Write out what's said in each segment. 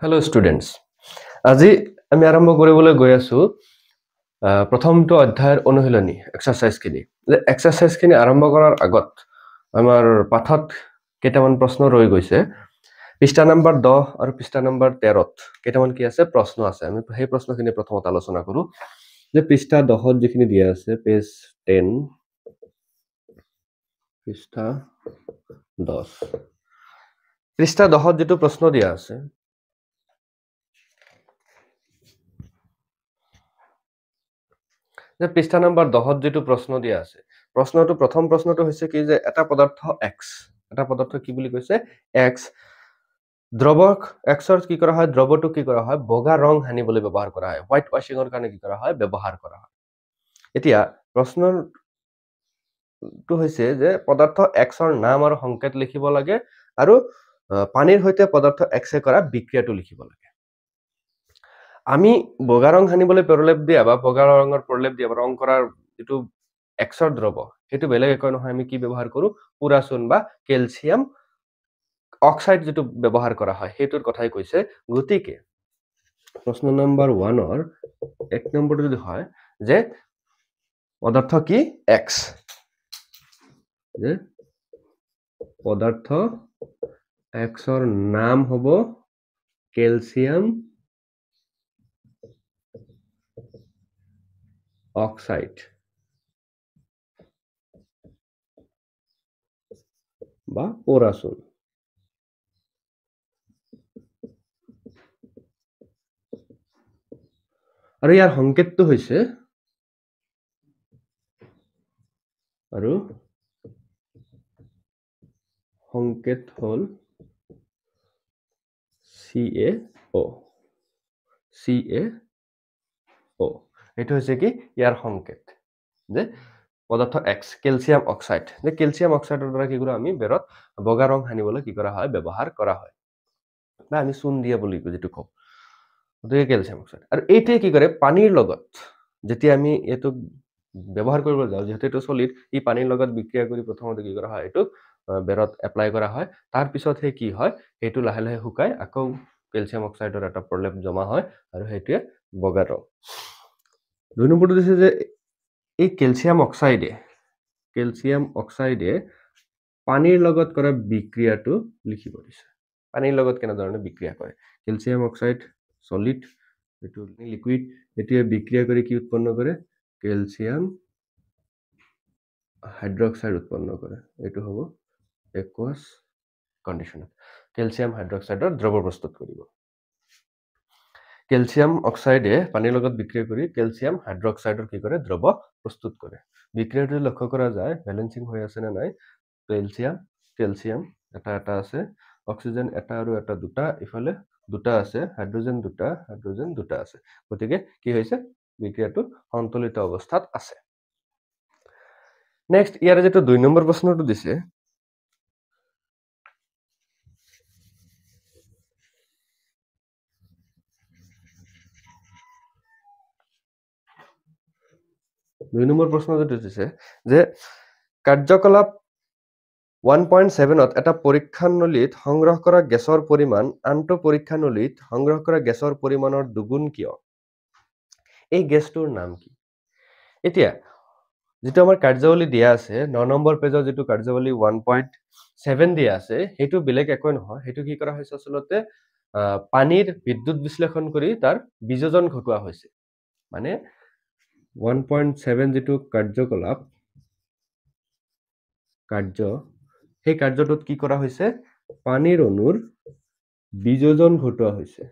Hello students. আজি আমি আৰম্ভ কৰিবলৈ গৈ আছো প্ৰথমটো অধ্যায়ৰ অনুশীলনী এক্সাৰসাইজখিনি। যে এক্সাৰসাইজখিনি আৰম্ভ কৰাৰ আগত আমাৰ পাঠত কেইটামান প্ৰশ্ন ৰৈ গৈছে। পৃষ্ঠা নম্বৰ 10 আৰু পৃষ্ঠা নম্বৰ 13ত কেইটামান কি আছে প্ৰশ্ন আছে। আমি সেই প্ৰশ্নখিনি প্ৰথমত আলোচনা কৰো। যে পৃষ্ঠা 10ত যিখিনি দিয়া আছে পেজ 10 পৃষ্ঠা 10 পৃষ্ঠা 10ত যেটো প্ৰশ্ন দিয়া আছে যে পৃষ্ঠা নম্বৰ 10ত যেটো প্ৰশ্ন দিয়া আছে প্ৰশ্নটো প্ৰথম প্ৰশ্নটো হৈছে কি যে এটা পদাৰ্থ x এটা পদাৰ্থ কি বুলি কৈছে x দ্ৰৱক xৰ কি কৰা হয় দ্ৰৱটো কি কৰা হয় বগা ৰং হানিবলৈ ব্যৱহাৰ কৰা হয় হোৱাইট ওয়াশিংৰ কাৰণে কি কৰা হয় ব্যৱহাৰ কৰা হয় এতিয়া প্ৰশ্নটো হৈছে যে পদাৰ্থ xৰ নাম আৰু সংকেত লিখিব লাগে আৰু পানীৰ সৈতে পদাৰ্থ x এ কৰা বিক্ৰিয়াটো লিখিব লাগে আমি বগা ৰং হানিবলৈ প্ৰলেপ দিয়া বা বগা ৰঙৰ প্ৰলেপ দিয়া ৰং কৰাৰ যেটো এক্সৰ দ্ৰৱ হেতু বেলেগ একো নহয় আমি কি ব্যৱহাৰ কৰো পুৰাচুন বা ক্যালসিয়াম অক্সাইড যেটো ব্যৱহাৰ কৰা হয় হেতুৰ কথাই কৈছে গতিকে প্ৰশ্ন নম্বৰ 1 ৰ এক নম্বৰটো যদি হয় যে পদাৰ্থ কি x যে পদাৰ্থ x ৰ নাম হ'ব ক্যালসিয়াম অক্সাইড বা পুৰাচুন আৰু ইয়াৰ সংকেতটো হৈছে আৰু সংকেত হল CaO এটো হৈছে কি ইয়াৰ সংকেত যে পদাৰ্থ x ক্যালসিয়াম অক্সাইড যে ক্যালসিয়াম অক্সাইডৰ দ্বাৰা কি কৰা আমি বেৰত বগা ৰং হানিবলৈ কি কৰা হয় ব্যৱহাৰ কৰা হয় বা আমি চূণ দিয়া বুলি যেটো কও গতিকে ক্যালসিয়াম অক্সাইড আৰু এইটোৱে কি কৰে পানীৰ লগত যেতিয়া আমি এটো ব্যৱহাৰ কৰিব যাও যেহেতু এটো সলিড ই পানীৰ লগত বিক্ৰিয়া কৰি প্ৰথমতে কি কৰা হয় এটো বেৰত এপ্লাই কৰা হয় তাৰ পিছত হে কি হয় এটো লাহে লাহে শুকাই আকৌ ক্যালসিয়াম অক্সাইডৰ এটা প্ৰলেপ জমা হয় আৰু হেতুৱে বগা ৰং দুই নম্বৰটো দিছে যে এই ক্যালসিয়াম অক্সাইডে পানীৰ লগত কৰা বিক্ৰিয়াটো লিখিব দিছে পানীৰ লগত কেনে ধৰণে বিক্ৰিয়া কৰে ক্যালসিয়াম অক্সাইড সলিড এটো লিকুইড এটিয়ে বিক্ৰিয়া কৰি কি উৎপন্ন কৰে ক্যালসিয়াম হাইড্ৰক্সাইড উৎপন্ন কৰে এটো হ'ব একুয়াস কন্ডিশনত ক্যালসিয়াম হাইড্ৰক্সাইডৰ দ্ৰৱ প্ৰস্তুত কৰিব ক্যালসিয়াম অক্সাইডে পানীৰ লগত বিক্ৰিয়া কৰি ক্যালসিয়াম হাইড্ৰক্সাইডৰ কি কৰে দ্ৰৱ প্ৰস্তুত কৰে বিক্ৰিয়াটো লক্ষ্য কৰা যায় ব্যালেন্সিং হৈ আছে না নাই ক্যালসিয়াম এটা আছে অক্সিজেন এটা আৰু এটা দুটা ইফালে দুটা আছে হাইড্ৰোজেন দুটা আছে গতিকে কি হৈছে বিক্ৰিয়াটো সন্তুলিত অৱস্থাত আছে নেক্সট ইয়াৰে যেটো 2 নম্বৰ প্ৰশ্নটো দিছে দুই নম্বৰ প্ৰশ্ন যেটো দিছে যে কাৰ্যকলাপ 1.7ত এটা পৰীক্ষানলীত সংগ্ৰহ কৰা গেছৰ পৰিমাণ আনটো পৰীক্ষানলীত সংগ্ৰহ কৰা গেছৰ পৰিমাণৰ দুগুণ কিয় এই গেছটোৰ নাম কি এতিয়া যেটো আমাৰ কাৰ্যাৱলী দিয়া আছে 9 নম্বৰ পেজৰ যেটো কাৰ্যাৱলী 1.7 দিয়া আছে হেতু বেলেগ একো নহয় হেতু কি কৰা হৈছে আসলতে পানীৰ বিদ্যুৎ বিশ্লেষণ কৰি তাৰ বিযোজন ঘটোৱা হৈছে মানে 1.7 যেটো কাৰ্যকলাপ সেই কাৰ্যটোত কি কৰা হৈছে পানীৰ অণুৰ বিযোজন ঘটোৱা হৈছে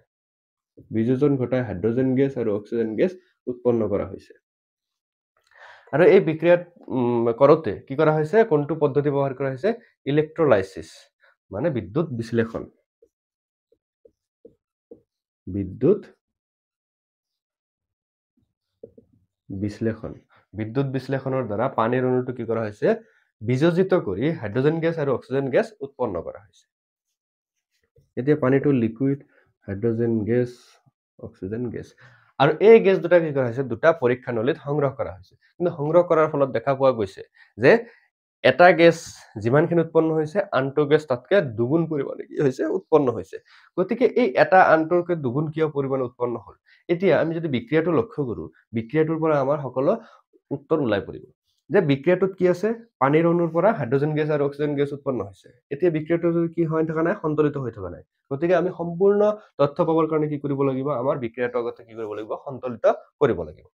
বিযোজন ঘটাই হাইড্ৰোজেন গেছ আৰু অক্সিজেন গেছ উৎপন্ন কৰা হৈছে আৰু এই বিক্ৰিয়াত কৰোতে কি কৰা হৈছে কোনটো পদ্ধতি ব্যৱহাৰ কৰা হৈছে ইলেক্ট্ৰোলাইসিস মানে বিদ্যুৎ বিশ্লেষণৰ দ্বাৰা পানীৰ অণুটো কি কৰা হৈছে বিযোজিত কৰি হাইড্ৰোজেন গেছ আৰু অক্সিজেন গেছ উৎপন্ন কৰা হৈছে এতিয়া পানীটো liquid hydrogen gas oxygen gas আৰু এই গেছ দুটা কি কৰা হৈছে দুটা পৰীক্ষানলীত সংগ্ৰহ কৰা হৈছে কিন্তু সংগ্ৰহ কৰাৰ ফলত দেখা পোৱা গৈছে যে এটা গেছ যিমানখিনি উৎপন্ন হৈছে আনটো গেছ তাতকে দুগুণ পৰিমাণে কি হৈছে উৎপন্ন হৈছে গতিকে এই এটা আনটোৰকে দুগুণ কিয় পৰিমাণে উৎপন্ন হ'ল এতিয়া আমি যদি বিক্ৰিয়াটো লক্ষ্য কৰো বিক্ৰিয়াটোৰ পৰা আমাৰ সকলো উত্তৰ ওলাই পৰিব যে বিক্ৰিয়াটোত কি আছে পানীৰ অণুৰ পৰা হাইড্ৰজেন গেছ আৰু অক্সিজেন গেছ উৎপন্ন হৈছে এতিয়া বিক্ৰিয়াটো যদি কি হৈ থকা নাই সন্তুলিত হৈ থকা নাই গতিকে আমি সম্পূৰ্ণ তথ্য পাবৰ কাৰণে কি কৰিব লাগিব আমাৰ বিক্ৰিয়াটো আগতে কি কৰিব লাগিব সন্তুলিত কৰিব লাগিব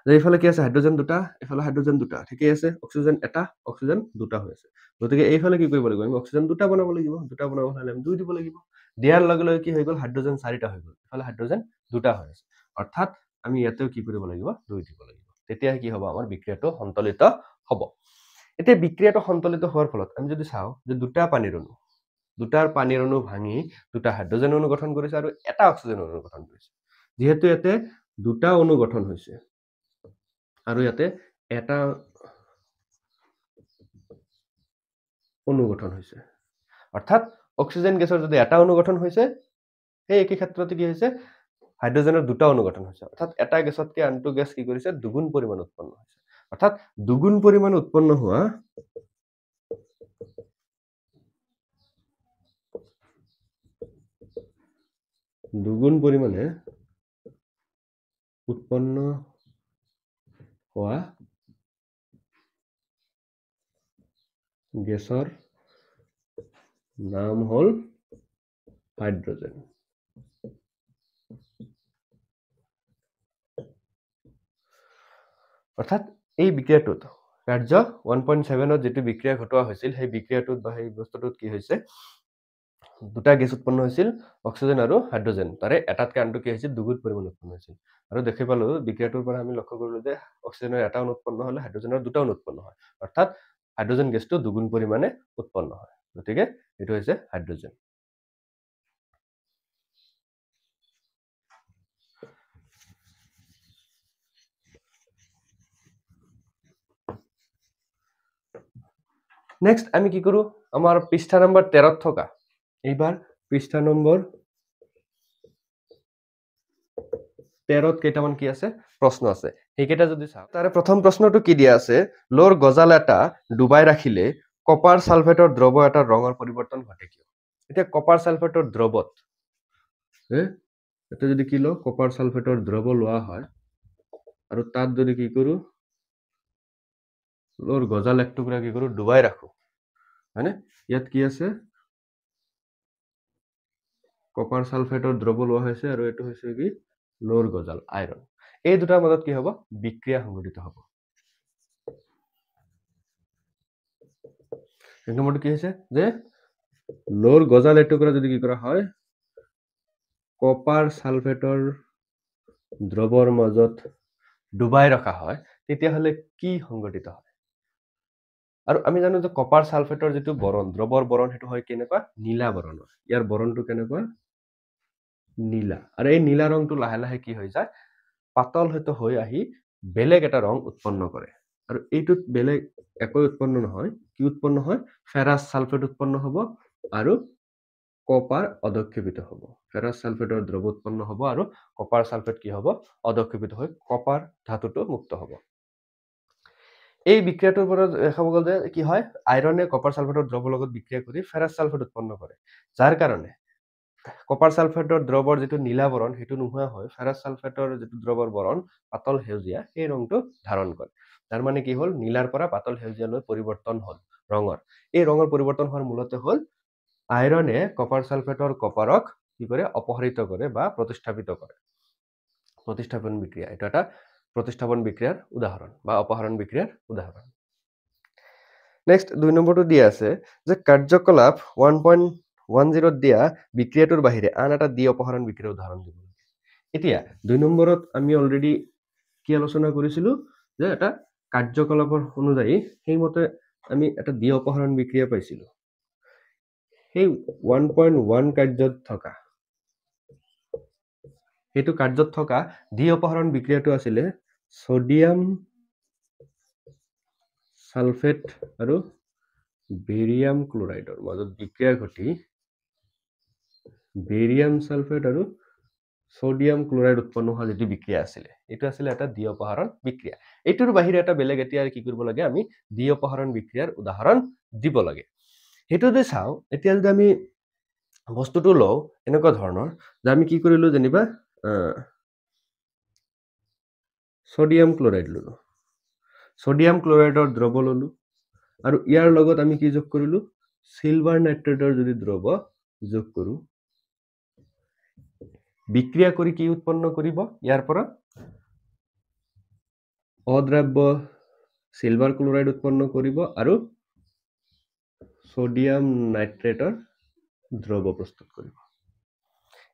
যে এইফালে কি আছে হাইড্ৰজেন দুটা এফালে হাইড্ৰজেন দুটা ঠিকই আছে অক্সিজেন এটা অক্সিজেন দুটা হৈ আছে গতিকে এইফালে কি কৰিব লাগিব আমি অক্সিজেন দুটা বনাব লাগিব দুটা বনাব হলে আমি দুই দিব লাগিব দিয়াৰ লগে লগে কি হৈ গ'ল হাইড্ৰজেন চাৰিটা হৈ গ'ল এফালে হাইড্ৰজেন দুটা হৈ আছে অৰ্থাৎ আমি ইয়াতেও কি কৰিব লাগিব দুই দিব লাগিব তেতিয়া কি হ'ব আমাৰ বিক্ৰিয়াটো সন্তুলিত হ'ব এতিয়া বিক্ৰিয়াটো সন্তুলিত হোৱাৰ ফলত আমি যদি চাওঁ যে দুটা পানীৰ অণু দুটাৰ পানীৰ অণু ভাঙি দুটা হাইড্ৰজেন অণু গঠন কৰিছে আৰু এটা অক্সিজেন অণু গঠন কৰিছে যেহেতু ইয়াতে দুটা অণু গঠন হৈছে আৰু ইয়াতে এটা অণু গঠন হৈছে অৰ্থাৎ অক্সিজেন গেছৰ যদি এটা অণু গঠন হৈছে সেই একে ক্ষেত্ৰতে কি হৈছে হাইড্ৰজেনৰ দুটা অণু গঠন হৈছে অৰ্থাৎ এটা গেছতকে আনটো গেছ কি কৰিছে দুগুণ পৰিমাণ উৎপন্ন হৈছে অৰ্থাৎ দুগুণ পৰিমাণ উৎপন্ন হোৱা দুগুণ পৰিমাণে উৎপন্ন হোৱা গেছৰ নাম হল হাইড্ৰজেন অৰ্থাৎ এই বিক্ৰিয়াটোত কাৰ্য 1.7ত যেটো বিক্ৰিয়া ঘটোৱা হৈছিল সেই বিক্ৰিয়াটোত বা সেই বস্তুটোত কি হৈছে দুটা গেছ উৎপন্ন হৈছিল অক্সিজেন আৰু হাইড্ৰজেন তাৰে এটাতকে আনটো কি হৈছিল দুগুণ পৰিমাণ উৎপন্ন হৈছিল আৰু দেখি পালো বিক্ৰিয়াটোৰ পৰা আমি লক্ষ্য কৰিলো যে অক্সিজেনৰ এটা অণু উৎপন্ন হলে হাইড্ৰজেনৰ দুটা অণু উৎপন্ন হয় অৰ্থাৎ হাইড্ৰজেন গেছটো দুগুণ পৰিমাণে উৎপন্ন হয় গতিকে এটো হৈছে হাইড্ৰজেন নেক্সট আমি কি কৰো আমাৰ পৃষ্ঠা নম্বৰ 13ত থকা এইবাৰ পৃষ্ঠা নম্বৰ 13ত কেইটামান কি আছে প্ৰশ্ন আছে সেইকেইটা যদি চাও তাৰে প্ৰথম প্ৰশ্নটো কি দিয়া আছে লোৰ গজাল এটা ডুবাই ৰাখিলে কপাৰ সালফেটৰ দ্ৰৱ এটা ৰঙৰ পৰিৱৰ্তন ঘটে কিয় এতিয়া কপাৰ সালফেটৰ দ্ৰৱত এটা যদি কি লো কপাৰ সালফেটৰ দ্ৰৱ লোৱা হয় আৰু তাত যদি কি কৰো লোৰ গজাল এক টুকুৰা কি কৰো ডুবাই ৰাখো হয়নে ইয়াত কি আছে কপাৰ সালফেটৰ দ্ৰৱ লোৱা হৈছে আৰু এটো হৈছে কি লোৰ গজাল আইৰন এই দুটাৰ মাজত কি হ'ব বিক্ৰিয়া সংঘটিত হ'ব এক নম্বৰটো কি হৈছে যে লোৰ গজাল এক টুকুৰা যদি কি কৰা হয় কপাৰ সালফেটৰ দ্ৰৱৰ মাজত ডুবাই ৰখা হয় তেতিয়া হলে কি সংঘটিত হয় আৰু আমি জানো যে কপাৰ সালফেটৰ যেটো বৰণ দ্ৰৱৰ বৰণ হেতু হয় কেনেকুৱা নীলা বৰণৰ ইয়াৰ বৰণটো কেনেকুৱা নীলা আৰু এই নীলা ৰংটো লাহে লাহে কি হৈ যায় পাতল হেতু হৈ আহি বেলেগ এটা ৰং উৎপন্ন কৰে আৰু এইটোত বেলেগ একো উৎপন্ন নহয় কি উৎপন্ন হয় ফেৰাছ সালফেট উৎপন্ন হ'ব আৰু কপাৰ অদক্ষেপিত হ'ব ফেৰাছ সালফেটৰ দ্ৰৱ উৎপন্ন হ'ব আৰু কপাৰ সালফেট কি হ'ব অদক্ষেপিত হৈ কপাৰ ধাতুটো মুক্ত হ'ব এই বিক্ৰিয়াটোৰ পৰা দেখাব গ'ল যে কি হয় আইৰনে কপাৰ সালফেটৰ দ্ৰৱৰ লগত বিক্ৰিয়া কৰি ফেৰাছ সালফেট উৎপন্ন কৰে যাৰ কাৰণে কপাৰ সালফেটৰ দ্ৰৱৰ যেটো নীলা বৰণ হেতু নোহোৱা হয় ফেৰাছ সালফেটৰ যেটো দ্ৰৱৰ বৰণ পাতল হেউজিয়া এই ৰংটো ধাৰণ কৰে তাৰ মানে কি হল নীলাৰ পৰা পাতল হেউজিয়ালৈ পৰিৱৰ্তন হল ৰঙৰ এই ৰঙৰ পৰিৱৰ্তন হোৱাৰ মূলতে হল আইৰনে কপাৰ সালফেটৰ কপাৰক কি কৰে অপহৰিত কৰে বা প্ৰতিস্থাপিত কৰে প্ৰতিস্থাপন বিক্ৰিয়া এটা এটা প্ৰতিস্থাপন বিক্ৰিয়াৰ উদাহৰণ বা অপহৰণ বিক্ৰিয়াৰ উদাহৰণ নেক্সট 2 নম্বৰটো দিয়া আছে যে কাৰ্যকলাপ 1.10 দিয়া বিক্ৰিয়াটোৰ বাহিৰে আন এটা দ্বি অপহৰণ বিক্ৰিয়াৰ উদাহৰণ দিব এতিয়া 2 নম্বৰত আমি অলৰেডি কি আলোচনা কৰিছিলো যে এটা কাৰ্যকলাপৰ অনুযায়ী সেইমতে আমি এটা দ্বি অপহৰণ বিক্ৰিয়া পাইছিলো সেই 1.1 কাৰ্যত থকা হেতু কাৰ্যত থকা দ্বি অপহৰণ বিক্ৰিয়াটো আছিল সোডিয়াম সালফেট আৰু বেৰিয়াম ক্লোৰাইডৰ মাজত বিক্ৰিয়া ঘটি বেৰিয়াম সালফেট আৰু সোডিয়াম ক্লোৰাইড উৎপন্ন হোৱা যেটো বিক্ৰিয়া আছিল এটো আছিল এটা দ্বি অপহৰণ বিক্ৰিয়া এটোৰ বাহিৰে এটা বেলেগ এতিয়া কি কৰিব লাগে আমি দ্বি অপহৰণ বিক্ৰিয়াৰ উদাহৰণ দিব লাগে হেতু যদি চাও এতিয়া যদি আমি বস্তুটো লও এনেকুৱা ধৰণৰ যে আমি কি কৰিলো জানিবা সোডিয়াম ক্লোৰাইড ললো সোডিয়াম ক্লোৰাইডৰ দ্ৰৱ ললো আৰু ইয়াৰ লগত আমি কি যোগ কৰিলো সিলভাৰ নাইট্ৰেটৰ যদি দ্ৰৱ যোগ কৰো বিক্ৰিয়া কৰি কি উৎপন্ন কৰিব ইয়াৰ পৰা অদ্ৰাব্য সিলভাৰ ক্লোৰাইড উৎপন্ন কৰিব আৰু সোডিয়াম নাইট্ৰেটৰ দ্ৰৱ প্ৰস্তুত কৰিব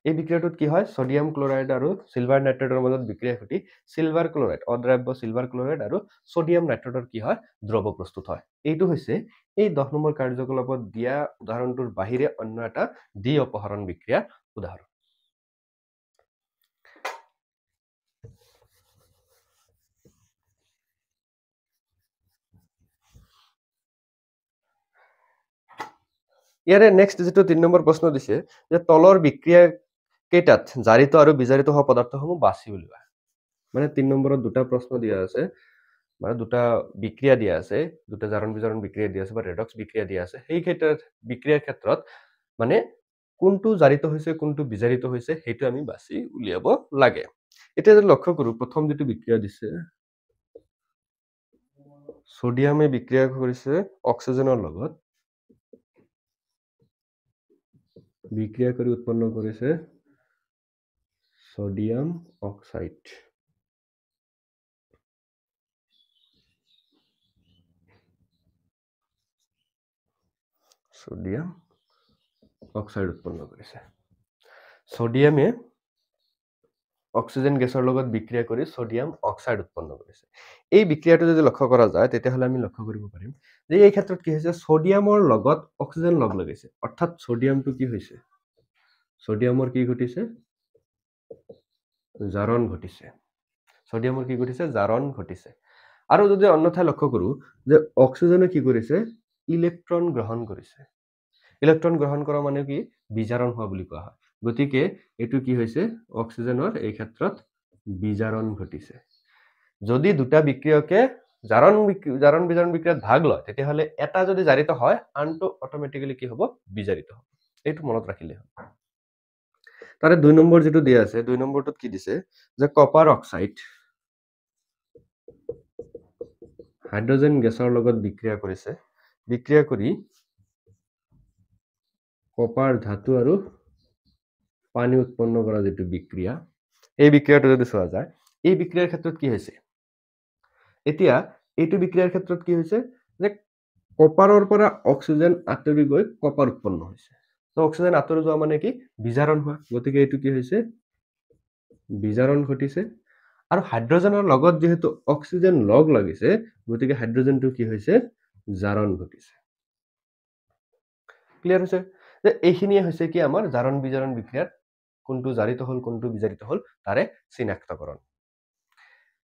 এই বিক্ৰিয়াটোত কি হয় সোডিয়াম ক্লোৰাইড আৰু সিলভাৰ নাইট্ৰেটৰ মাজত বিক্ৰিয়া ঘটি সিলভাৰ ক্লোৰাইড অদ্ৰাব্য সিলভাৰ ক্লোৰাইড আৰু সোডিয়াম নাইট্ৰেটৰ কি হয় দ্ৰৱ প্ৰস্তুত হয় এইটো হৈছে এই 10 নম্বৰ কাৰ্যকলাপত দিয়া উদাহৰণটোৰ বাহিৰে অন্য এটা দ্বি অপহৰণ বিক্ৰিয়াৰ উদাহৰণ ইয়াৰে নেক্সট যেটো 3 নম্বৰ প্ৰশ্ন দিছে যে তলৰ বিক্ৰিয়া কেইটাত জাৰিত আৰু বিজাৰিত হোৱা পদাৰ্থসমূহ বাছি উলিওৱা মানে 3 নম্বৰত দুটা প্ৰশ্ন দিয়া আছে মানে দুটা বিক্ৰিয়া দিয়া আছে দুটা জাৰণ বিজাৰণ বিক্ৰিয়া দিয়া আছে বা ৰেডক্স বিক্ৰিয়া দিয়া আছে সেই ক্ষেত্ৰত বিক্ৰিয়াৰ ক্ষেত্ৰত মানে কোনটো জাৰিত হৈছে কোনটো বিজাৰিত হৈছে হেতু আমি বাছি উলিয়াব লাগে এটা যদি লক্ষ্য কৰো প্ৰথম যেটো বিক্ৰিয়া দিছে সোডিয়ামে বিক্ৰিয়া কৰিছে অক্সিজেনৰ লগত বিক্রিয়া করে উৎপন্ন করেছে সোডিয়াম অক্সাইড সোডিয়াম অক্সাইড উৎপন্ন করেছে সোডিয়ামে অক্সিজেন গ্যাসের লগত বিক্রিয়া করে সোডিয়াম অক্সাইড উৎপন্ন করেছে এই বিক্রিয়াটো যদি লক্ষ্য করা যায় তেতিয়াহলে আমি লক্ষ্য কৰিব পাৰিম যে এই ক্ষেত্ৰত কি হৈছে সোডিয়ামৰ লগত অক্সিজেন লগ লাগিছে অৰ্থাৎ সোডিয়ামটো কি হৈছে সোডিয়ামৰ কি ঘটিছে জাৰণ ঘটিছে সোডিয়ামৰ কি ঘটিছে জাৰণ ঘটিছে আৰু যদি অন্যথায় লক্ষ্য কৰো যে অক্সিজেনে কি কৰিছে ইলেক্ট্ৰন গ্ৰহণ কৰিছে ইলেক্ট্ৰন গ্ৰহণ কৰা মানে কি বিজাৰণ হোৱা বুলি কোৱা হয় গতিকে এটো কি হৈছে অক্সিজেনৰ এই ক্ষেত্ৰত বিজাৰণ ঘটিছে যদি দুটা বিক্ৰিয়কে জাৰণ বিজাৰণ বিক্ৰিয়াত ভাগ লয় তেতিয়াহলে এটা যদি জাৰিত হয় আনটো অটোমেটিক্যালি কি হ'ব বিজাৰিত হ'ব এইটো মনত ৰাখিলে হ'ব তাৰে 2 নম্বৰ যেটো দিয়া আছে 2 নম্বৰটোত কি দিছে যে কপাৰ অক্সাইড হাইড্ৰোজেন গেছৰ লগত বিক্ৰিয়া কৰিছে বিক্ৰিয়া কৰি কপাৰ ধাতু আৰু পানী উৎপন্ন কৰা যেটো বিক্ৰিয়া এই বিক্ৰিয়াটো যদি চোৱা যায় এই বিক্ৰিয়াৰ ক্ষেত্ৰত কি হৈছে এতিয়া এইটো বিক্ৰিয়াৰ ক্ষেত্ৰত কি হৈছে যে কপাৰৰ পৰা অক্সিজেন আঁতৰি গৈ কপাৰ উৎপন্ন হৈছে তো অক্সিজেন আঁতৰি যোৱা মানে কি বিজাৰণ হোৱা গতিকে এইটো কি হৈছে বিজাৰণ ঘটিছে আৰু হাইড্ৰোজেনৰ লগত যেহেতু অক্সিজেন লগ লাগিছে গতিকে হাইড্ৰোজেনটো কি হৈছে জাৰণ ঘটিছে ক্লিয়াৰ হৈছে যে এইখিনিয়ে হৈছে কি আমাৰ জাৰণ বিজাৰণ বিক্ৰিয়াৰ কোনটো জাৰিত হল কোনটো বিজাৰিত হল তাৰে চিনাক্তকৰণ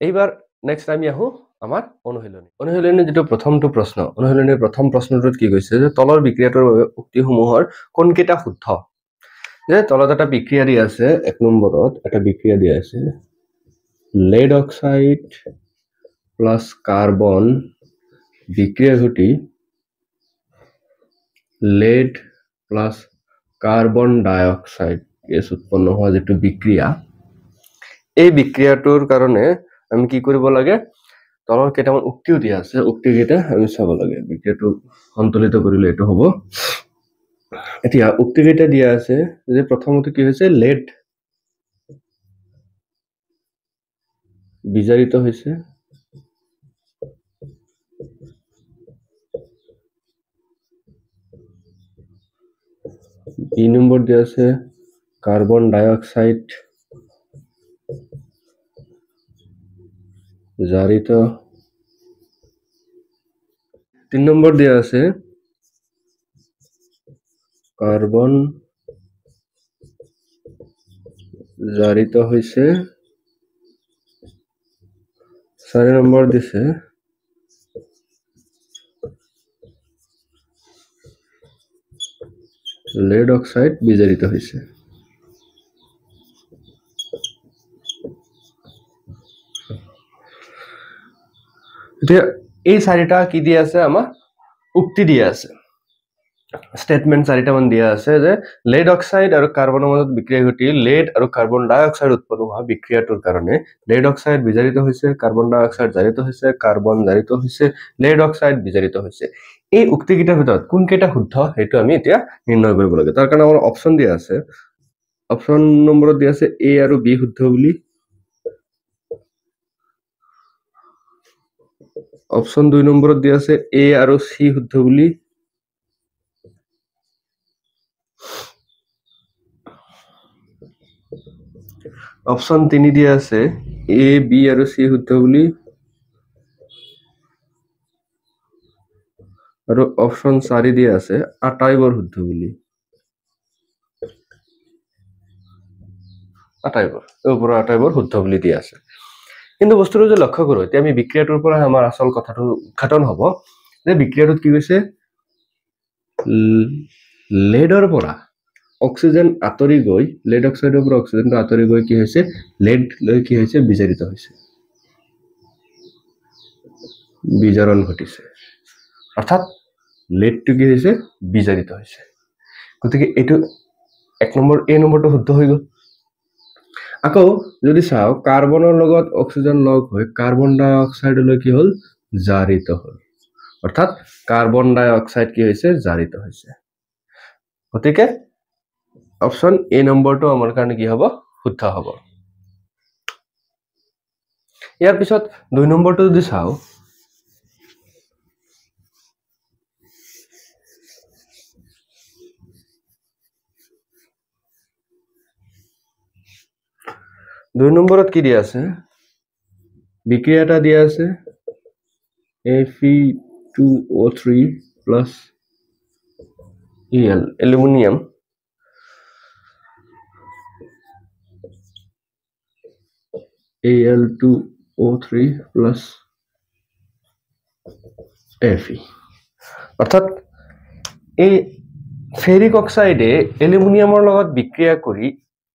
এইবাৰ নেক্সট আমি আহো আমাৰ অনুশীলনী যেটো প্ৰথমটো প্ৰশ্ন অনুশীলনীৰ প্ৰথম প্ৰশ্নটোত কি কৈছে যে তলৰ বিক্ৰিয়াটোৰ বাবে উক্তিসমূহৰ কোনকেইটা শুদ্ধ যে তলত এটা বিক্ৰিয়া দিয়া আছে 1 নম্বৰত এটা বিক্ৰিয়া দিয়া আছে lead oxide plus carbon বিক্ৰিয়া ঘটি lead plus carbon dioxide gas উৎপন্ন হোৱা যেটো বিক্ৰিয়া এই বিক্ৰিয়াটোৰ কাৰণে আমি কি কৰিব লাগে তলৰ কেইটামান উক্তিও দিয়া আছে উক্তি কেইটা আমি চাব লাগে বিক্ৰিয়াটো সন্তুলিত কৰিলে এটো হ'ব এতিয়া উক্তি কেইটা দিয়া আছে যে প্ৰথমতে কি হৈছে lead বিজাৰিত হৈছে বি নম্বৰ দিয়া আছে কাৰ্বন ডাইঅক্সাইড জাৰিত 3 নম্বৰ দিয়া আছে কাৰ্বন জাৰিত হৈছে 4 নম্বৰ দিছে lead oxide বিজাৰিত হৈছে এতিয়া এই চাৰিটা কি দিয়া আছে আমাৰ উক্তি দিয়া আছে স্টেটমেন্ট চাৰিটামান দিয়া আছে যে লেড অক্সাইড আৰু কাৰ্বনৰ মাজত বিক্ৰিয়া ঘটি লেড আৰু কাৰ্বন ডাই অক্সাইড উৎপন্ন হোৱা বিক্ৰিয়াটোৰ কাৰণে লেড অক্সাইড বিজাৰিত হৈছে কাৰ্বন ডাই অক্সাইড জাৰিত হৈছে কাৰ্বন জাৰিত হৈছে লেড অক্সাইড বিজাৰিত হৈছে এই উক্তিকেইটাৰ ভিতৰত কোনকেইটা শুদ্ধ সেইটো আমি এতিয়া নিৰ্ণয় কৰিব লাগে তাৰ কাৰণে আমাৰ অপচন দিয়া আছে অপচন নম্বৰত দিয়া আছে এ আৰু বি শুদ্ধ বুলি অপচন 2 নম্বৰত দিয়া আছে এ আৰু সি শুদ্ধ বুলি অপচন 3 দিয়া আছে এ বি আৰু সি শুদ্ধ বুলি আৰু অপচন 4 দিয়া আছে আটাইবোৰ শুদ্ধ বুলি আটাইবোৰ শুদ্ধ বুলি দিয়া আছে কিন্তু বস্তুটো যে লক্ষ্য কৰো এতিয়া আমি বিক্ৰিয়াটোৰ পৰা আমাৰ আসল কথাটো উৎঘাটন হ'ব যে বিক্ৰিয়াটোত কি হৈছে লেডৰ পৰা অক্সিজেন আঁতৰি গৈ লেড অক্সাইডৰ পৰা অক্সিজেনটো আঁতৰি গৈ কি হৈছে লেড লৈ কি হৈছে বিজাৰিত হৈছে বিজাৰণ ঘটিছে অৰ্থাৎ লেডটো কি হৈছে বিজাৰিত হৈছে গতিকে এইটো এক নম্বৰ এ নম্বৰটো শুদ্ধ হৈ গ'ল আকৌ যদি চাও কাৰ্বনৰ লগত অক্সিজেন লগ হৈ কাৰ্বন ডাই অক্সাইডলৈ কি হ'ল জাৰিত হ'ল অৰ্থাৎ কাৰ্বন ডাই অক্সাইড কি হৈছে জাৰিত হৈছে গতিকে অপচন এ নম্বৰটো আমাৰ কাৰণে কি হ'ব শুদ্ধ হ'ব ইয়াৰ পিছত 2 নম্বৰটো যদি চাও 2 নম্বৰত কি দিয়া আছে বিক্রিয়া এটা দিয়া আছে Fe2O3 plus Al aluminium Al2O3 plus Fe অর্থাৎ এই ফেরিক অক্সাইডে অ্যালুমিনিয়ামৰ লগত বিক্ৰিয়া কৰি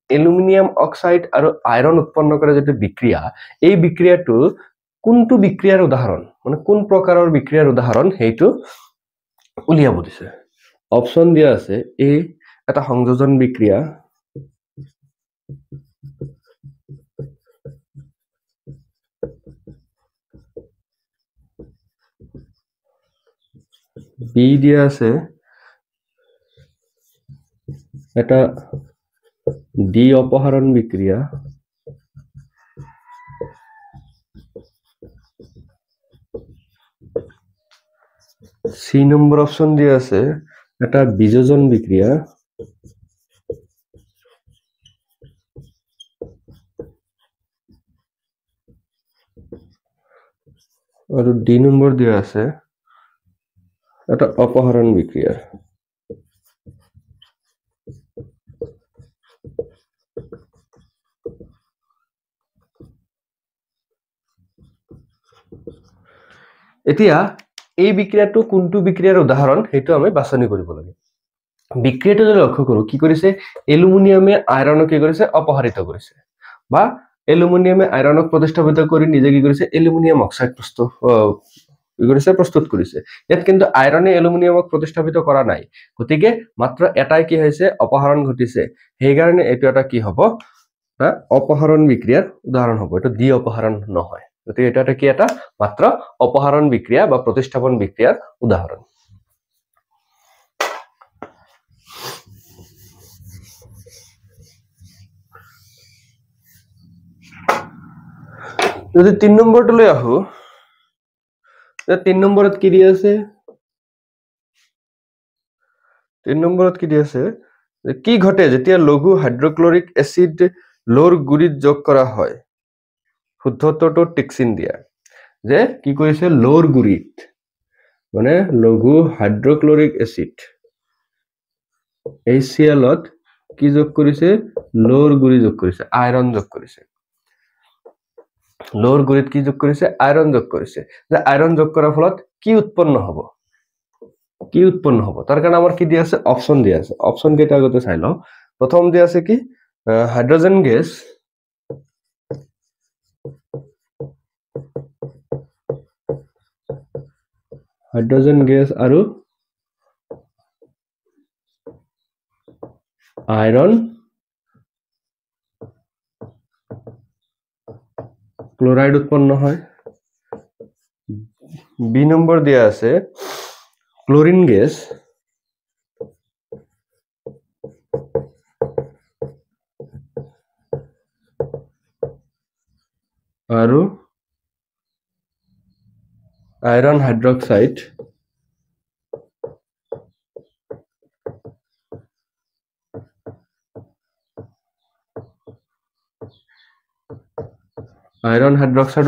অ্যালুমিনিয়াম অক্সাইড আৰু আয়ৰন উৎপন্ন কৰে যেটো বিক্ৰিয়া এই বিক্ৰিয়াটো কোনটো বিক্ৰিয়াৰ উদাহৰণ মানে কোন প্ৰকাৰৰ বিক্ৰিয়াৰ উদাহৰণ হেইটো উলিয়াব দিছে অপচন দিয়া আছে এ এটা সংযোজন বিক্ৰিয়া বি দিয়া আছে এটা ডি অপহৰণ বিক্ৰিয়া সি নম্বৰ অপশন দিয়া আছে এটা বিযোজন বিক্ৰিয়া আৰু ডি নম্বৰ দিয়া আছে এটা অপহৰণ বিক্ৰিয়া এতিয়া এই বিক্ৰিয়াটো কোনটো বিক্ৰিয়াৰ উদাহৰণ হেতু আমি বাছনি কৰিব লাগে বিক্ৰিয়াটো যদি লক্ষ্য কৰো কি কৰিছে অ্যালুমিনিয়ামে আয়ৰনক কি কৰিছে অপহৰিত কৰিছে বা অ্যালুমিনিয়ামে আয়ৰনক প্ৰতিস্থাপিত কৰি নিজে কি কৰিছে অ্যালুমিনিয়াম অক্সাইড প্ৰস্তুত কৰিছে ইয়াত কিন্তু আয়ৰনে অ্যালুমিনিয়ামক প্ৰতিস্থাপিত কৰা নাই গতিকে মাত্ৰ এটাই কি হৈছে অপহৰণ ঘটিছে সেই কাৰণে এটো এটা কি হ'ব এটা অপহৰণ বিক্ৰিয়াৰ উদাহৰণ হ'ব এটো দ্বি অপহৰণ নহয় গতিকে এটা কি এটা মাত্ৰ অপহৰণ বিক্ৰিয়া বা প্ৰতিস্থাপন বিক্ৰিয়াৰ উদাহৰণ যদি 3 নম্বৰটো লৈ আহো 3 নম্বৰত কি দি আছে 3 নম্বৰত কি দি আছে কি ঘটে যেতিয়া লঘু হাইড্ৰক্লোৰিক এসিড লোৰ গুৰিত যোগ কৰা হয় শুদ্ধত্বটো টিকচিন দিয়া যে কি কৰিছে লোৰ গুৰিত মানে লঘু হাইড্ৰক্লোৰিক এসিড HCl ত কি যোগ কৰিছে লোৰ গুৰি যোগ কৰিছে আয়ৰন যোগ কৰিছে লোৰ গুৰিত কি যোগ কৰিছে আয়ৰন যোগ কৰিছে যে আয়ৰন যোগ কৰাৰ ফলত কি উৎপন্ন হ'ব তাৰ কাৰণে আমাৰ কি দিয়া আছে অপচন দিয়া আছে অপচন কেইটা আগতে চাই লও প্ৰথম দিয়া আছে কি হাইড্ৰোজেন গেছ হাইড্ৰোজেন গেছ আৰু আইৰণ ক্লোৰাইড উৎপন্ন হয়। বি নম্বৰ দিয়া আছে ক্লোৰিন গেছ আৰু আইৰণ হাইড্ৰক্সাইড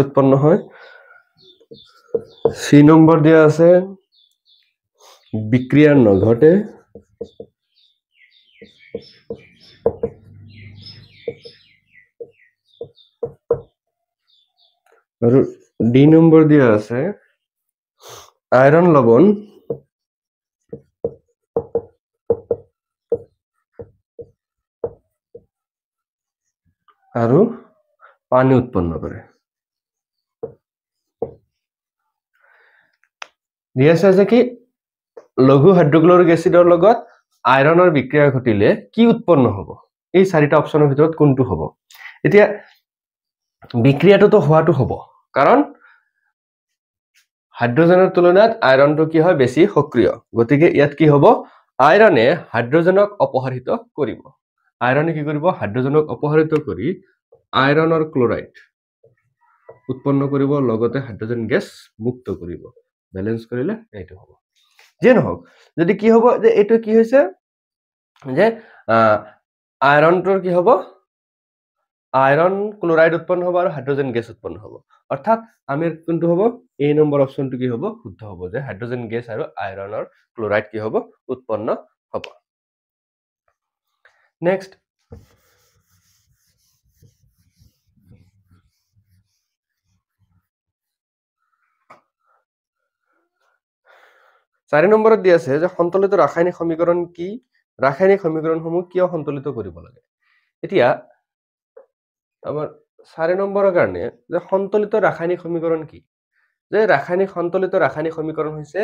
উৎপন্ন হয়। সি নম্বৰ দিয়া আছে বিক্ৰিয়া নঘটে আৰু ডি নম্বৰ দিয়া আছে আইৰণ লবণ আৰু পানী উৎপন্ন কৰে। দিয়া আছে কি লঘু হাইড্ৰক্লোৰিক এচিডৰ লগত আইৰণৰ বিক্ৰিয়া ঘটিলে কি উৎপন্ন হ'ব? এই চাৰিটা অপচনৰ ভিতৰত কোনটো হ'ব? এতিয়া বিক্ৰিয়াটো হোৱাটো হ'ব, কাৰণ হাইড্ৰোজেনৰ তুলনাত আইৰণটো কি হয় বেছি সক্ৰিয়, গতিকে ইয়াত কি হ'ব আইৰণে হাইড্ৰোজেনক অপহৰিত কৰিব। আইৰণে কি কৰিব হাইড্ৰোজেনক অপহৰিত কৰি আইৰণৰ ক্লোৰাইড উৎপন্ন কৰিব, লগতে হাইড্ৰোজেন গেছ মুক্ত কৰিব। বেলেন্স কৰিলে এইটো হ'ব। যে নহওক, যদি কি হ'ব যে এইটো কি হৈছে যে আইৰণটোৰ কি হ'ব আইৰণ ক্লোৰাইড উৎপন্ন হ'ব আৰু হাইড্ৰোজেন গেছ উৎপন্ন হ'ব। অৰ্থাৎ আমি কোনটো হ'ব এই নম্বৰ অপচনটো কি হ'ব শুদ্ধ হ'ব, যে হাইড্ৰোজেন গেছ আৰু আইৰণৰ ক্লোৰাইড কি হ'ব উৎপন্ন হ'ব। নেক্সট 4 নম্বৰত দিয়া আছে যে সন্তুলিত ৰাসায়নিক সমীকৰণ কি? ৰাসায়নিক সমীকৰণসমূহ কিয় সন্তুলিত কৰিব লাগে? এতিয়া আমাৰ 4 নম্বৰৰ কাৰণে যে সন্তুলিত ৰাসায়নিক সমীকৰণ কি? যে সন্তুলিত ৰাসায়নিক সমীকৰণ হৈছে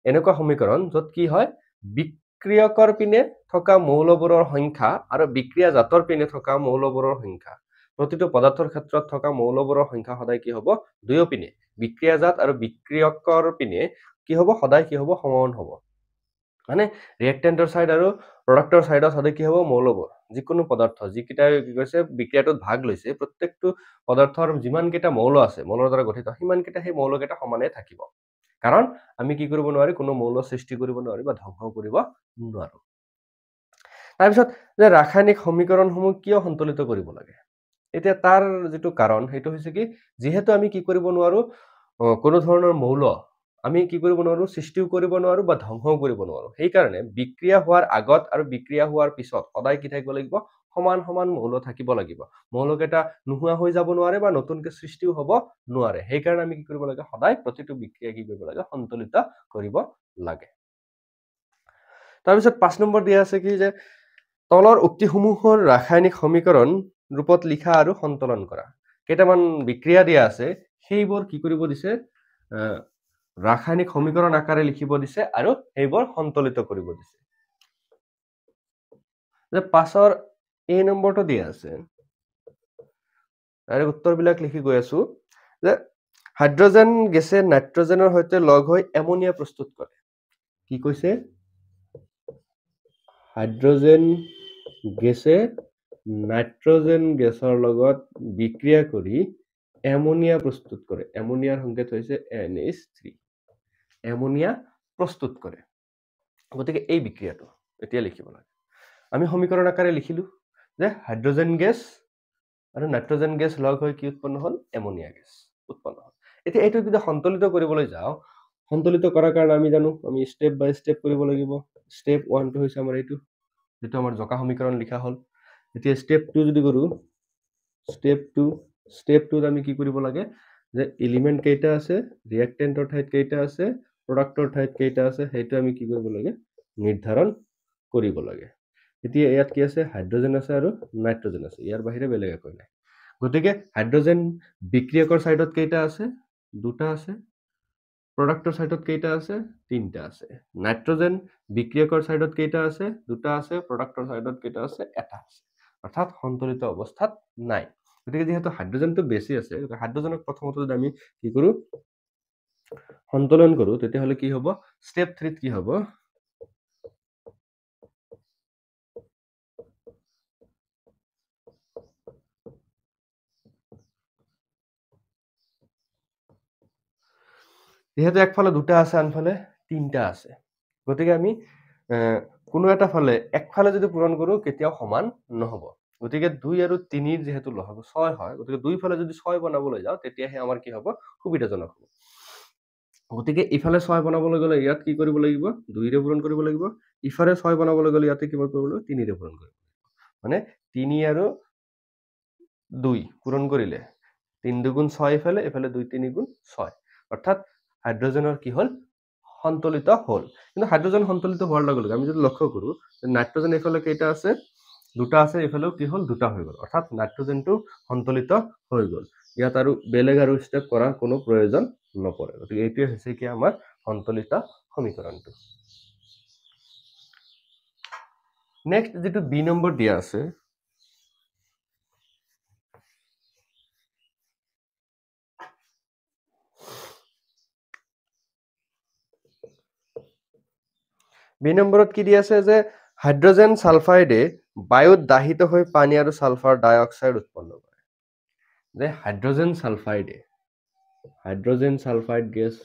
এনেকুৱা সমীকৰণ য'ত কি হয় বিক্ৰিয়কৰ পিনে থকা মৌলবোৰৰ সংখ্যা আৰু বিক্ৰিয়াজাতৰ পিনে থকা মৌলবোৰৰ সংখ্যা, প্ৰতিটো পদাৰ্থৰ ক্ষেত্ৰত থকা মৌলবোৰৰ সংখ্যা সদায় কি হ'ব দুয়ো পিনে বিক্ৰিয়াজাত আৰু বিক্ৰিয়কৰ পিনে কি হ'ব সদায় কি হ'ব সমান হ'ব। মানে ৰিয়েক্টেন্টৰ সাইড আৰু প্ৰডাক্টৰ সাইডত সদায় কি হ'ব মৌলবোৰ, যিকোনো পদাৰ্থ যিকেইটা কি কৈছে বিক্ৰিয়াটোত ভাগ লৈছে প্ৰত্যেকটো পদাৰ্থৰ যিমান কেইটা মৌল আছে মৌলৰ দ্বাৰা গঠিত সিমান কেইটা সেই মৌল কেইটা সমানে থাকিব, কাৰণ আমি কি কৰিব নোৱাৰি কোনো মৌল সৃষ্টি কৰিব নোৱাৰি বা ধ্বংস কৰিব নোৱাৰো। তাৰপিছত যে ৰাসায়নিক সমীকৰণসমূহ কিয় সন্তুলিত কৰিব লাগে? এতিয়া তাৰ যিটো কাৰণ সেইটো হৈছে কি যিহেতু আমি কি কৰিব নোৱাৰো কোনো ধৰণৰ মৌল আমি কি কৰিব নোৱাৰো সৃষ্টিও কৰিব নোৱাৰো বা ধ্বংসও কৰিব নোৱাৰো, সেইকাৰণে বিক্ৰিয়া হোৱাৰ আগত আৰু বিক্ৰিয়া হোৱাৰ পিছত সদায় কি থাকিব লাগিব সমান সমান মৌল থাকিব লাগিব। মৌলকেইটা নোহোৱা হৈ যাব নোৱাৰে বা নতুনকে সৃষ্টিও হ'ব নোৱাৰে, সেইকাৰণে আমি কি কৰিব লাগে সদায় প্ৰতিটো বিক্ৰিয়া কি কৰিব লাগে সন্তুলিত কৰিব লাগে। তাৰপিছত 5 নম্বৰ দিয়া আছে কি যে তলৰ উক্তিসমূহৰ ৰাসায়নিক সমীকৰণ ৰূপত লিখা আৰু সন্তোলন কৰা। কেইটামান বিক্ৰিয়া দিয়া আছে সেইবোৰ কি কৰিব দিছে ৰাসায়নিক সমীকৰণ আকাৰে লিখিব দিছে আৰু সেইবোৰ সন্তুলিত কৰিব দিছে। যে 5ৰ এই নম্বৰটো দিয়া আছে আৰু উত্তৰবিলাক লিখি গৈ আছো যে হাইড্ৰোজেন গেছে নাইট্ৰোজেনৰ সৈতে লগ হৈ এমোনিয়া প্ৰস্তুত কৰে। কি কৈছে হাইড্ৰোজেন গেছে নাইট্ৰোজেন গেছৰ লগত বিক্ৰিয়া কৰি এমোনিয়া প্ৰস্তুত কৰে। এমোনিয়াৰ সংকেত হৈছে NH3, এমোনিয়া প্ৰস্তুত কৰে। গতিকে এই বিক্ৰিয়াটো এতিয়া লিখিব লাগে। আমি সমীকৰণ আকাৰে লিখিলো যে হাইড্ৰোজেন গেছ আৰু নাইট্ৰোজেন গেছ লগ হৈ কি উৎপন্ন হ'ল এমোনিয়া গেছ উৎপন্ন হ'ল। এতিয়া এইটো যদি সন্তুলিত কৰিবলৈ যাওঁ, সন্তুলিত কৰাৰ কাৰণে আমি জানো আমি স্টেপ বাই স্টেপ কৰিব লাগিব। স্টেপ 1 টো হৈছে আমাৰ এইটো যেটো আমাৰ জকা সমীকৰণ লিখা হ'ল। এতিয়া স্টেপ 2 যদি কৰো স্টেপ 2 আমি কি কৰিব লাগে যে এলিমেন্ট কেইটা আছে ৰিয়েক্টেন্টৰ ঠাইত কেইটা আছে প্ৰডাক্টৰ ঠাইত কেইটা আছে সেইটো আমি কি কৰিব লাগে নিৰ্ধাৰণ কৰিব লাগে। এতিয়া ইয়াত কি আছে হাইড্ৰোজেন আছে আৰু নাইট্ৰোজেন আছে, ইয়াৰ বাহিৰে বেলেগ একো নাই। গতিকে হাইড্ৰোজেন বিক্ৰিয়কৰ সাইডত কেইটা আছে দুটা আছে প্ৰডাক্টৰ সাইডত কেইটা আছে তিনটা আছে নাইট্ৰজেন বিক্ৰিয়কৰ সাইডত কেইটা আছে দুটা আছে প্ৰডাক্টৰ সাইডত কেইটা আছে এটা আছে অৰ্থাৎ সন্তুলিত অৱস্থাত নাই গতিকে যেহেতু হাইড্ৰোজেনটো বেছি আছে হাইড্ৰোজেনক প্ৰথমতে যদি আমি কি কৰো সন্তুলন কৰো তেতিয়াহলে কি হ'ব স্টেপ 3 কি হ'ব যেহেতু একফালে দুটা আছে আনফালে তিনটা আছে গতিকে আমি কোনো এটা ফালে একফালে যদি পূৰণ কৰো কেতিয়াও সমান নহব গতিকে 2 আৰু 3 যেহেতু লহব 6 হয় গতিকে দুই ফালে যদি 6 বনাবলৈ যাও তেতিয়াহে আমাৰ কি হ'ব সুবিধাজনক হ'ব গতিকে ইফালে 6 বনাবলৈ গলে ইয়াত কি কৰিব লাগিব 2 ৰে পূৰণ কৰিব লাগিব ইফালে 6 বনাবলৈ গলে ইয়াতে কি কৰিব লাগিব 3 ৰে পূৰণ কৰিব মানে 3 আৰু 2 পূৰণ কৰিলে 3 দুগুণ 6 ইফালে ইফালে 2 3 গুণ 6 অৰ্থাৎ হাইড্ৰোজেনৰ কি হল সন্তুলিত হল কিন্তু হাইড্ৰোজেন সন্তুলিত হোৱাৰ লগে লগে আমি যদি লক্ষ্য কৰো নাইট্ৰোজেন এফালে কেইটা আছে দুটা আছে এফালেও কি হল দুটা হৈ গল অৰ্থাৎ নাইট্ৰোজেনটো সন্তুলিত হৈ গল ইয়াত আৰু বেলেগ আৰু স্টেপ কৰাৰ কোনো প্ৰয়োজন নপৰে গতিকে এইটোৱে হৈছে কি আমাৰ সন্তুলিত সমীকৰণটো নেক্সট যেটো বি নম্বৰ দিয়া আছে বি নম্বৰত কি দিয়া আছে যে হাইড্ৰোজেন সালফাইডে বায়ুত দাহিত হৈ পানী আৰু সালফাৰ ডাই অক্সাইড উৎপন্ন কৰে যে হাইড্ৰোজেন সালফাইড গেছ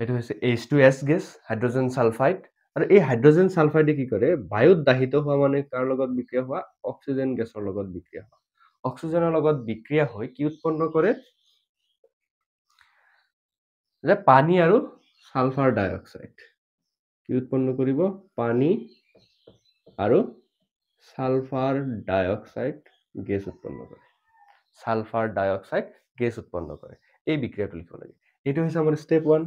এটো হৈছে H2S গেছ হাইড্ৰোজেন সালফাইড আৰু এই হাইড্ৰোজেন সালফাইডে কি কৰে বায়ুত দাহিত হোৱা মানে কাৰ লগত বিক্ৰিয়া হোৱা অক্সিজেন গেছৰ লগত বিক্ৰিয়া হোৱা অক্সিজেনৰ লগত বিক্ৰিয়া হৈ কি উৎপন্ন কৰে যে পানী আৰু সালফাৰ ডাই অক্সাইড কি উৎপন্ন কৰিব পানী আৰু সালফাৰ ডাই অক্সাইড গেছ উৎপন্ন কৰে সালফাৰ ডাই অক্সাইড গেছ উৎপন্ন কৰে এই বিক্ৰিয়াটো লিখিব লাগে এটো হৈছে আমাৰ স্টেপ 1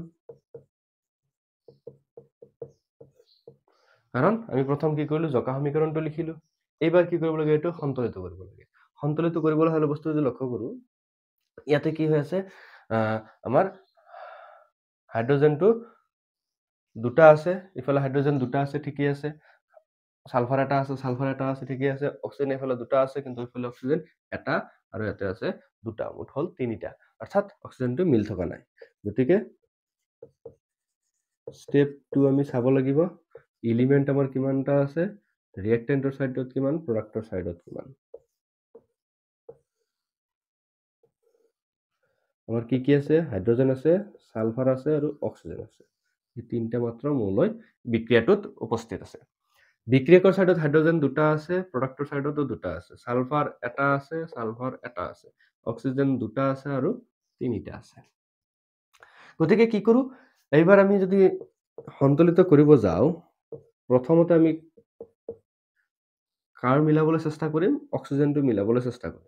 কাৰণ আমি প্ৰথম কি কৰিলো জকা সমীকৰণটো লিখিলো এইবাৰ কি কৰিব লাগে এটো সন্তুলিত কৰিব লাগে সন্তুলিত কৰিবলৈ হলে বস্তু যদি লক্ষ্য কৰো ইয়াতে কি হৈ আছে আমাৰ হাইড্ৰোজেনটো দুটা আছে ইফালে হাইড্ৰোজেন দুটা আছে ঠিকই আছে সালফাৰ এটা আছে ঠিকই আছে অক্সিজেন ইফালে দুটা আছে কিন্তু ইফালে অক্সিজেন এটা আৰু ইয়াতে আছে দুটা মুঠ হল তিনিটা অৰ্থাৎ অক্সিজেনটো মিল থকা নাই গতিকে স্টেপ 2 আমি চাব লাগিব এলিমেন্ট আমাৰ কিমানটা আছে ৰিয়েক্টেন্টৰ সাইডত কিমান প্ৰডাক্টৰ সাইডত কিমান আমাৰ কি আছে হাইড্ৰোজেন আছে সালফাৰ আছে আৰু অক্সিজেন আছে এই তিনটা মাত্ৰ মৌলই বিক্ৰিয়াটোত উপস্থিত আছে বিক্ৰিয়কৰ সাইডত হাইড্ৰোজেন দুটা আছে প্ৰডাক্টৰ সাইডতো দুটা আছে সালফাৰ এটা আছে অক্সিজেন দুটা আছে আৰু তিনিটা আছে গতিকে কি কৰো এইবাৰ আমি যদি সন্তুলিত কৰিব যাও প্ৰথমতে আমি কাৰ মিলাবলৈ চেষ্টা কৰিম অক্সিজেনটো মিলাবলৈ চেষ্টা কৰিম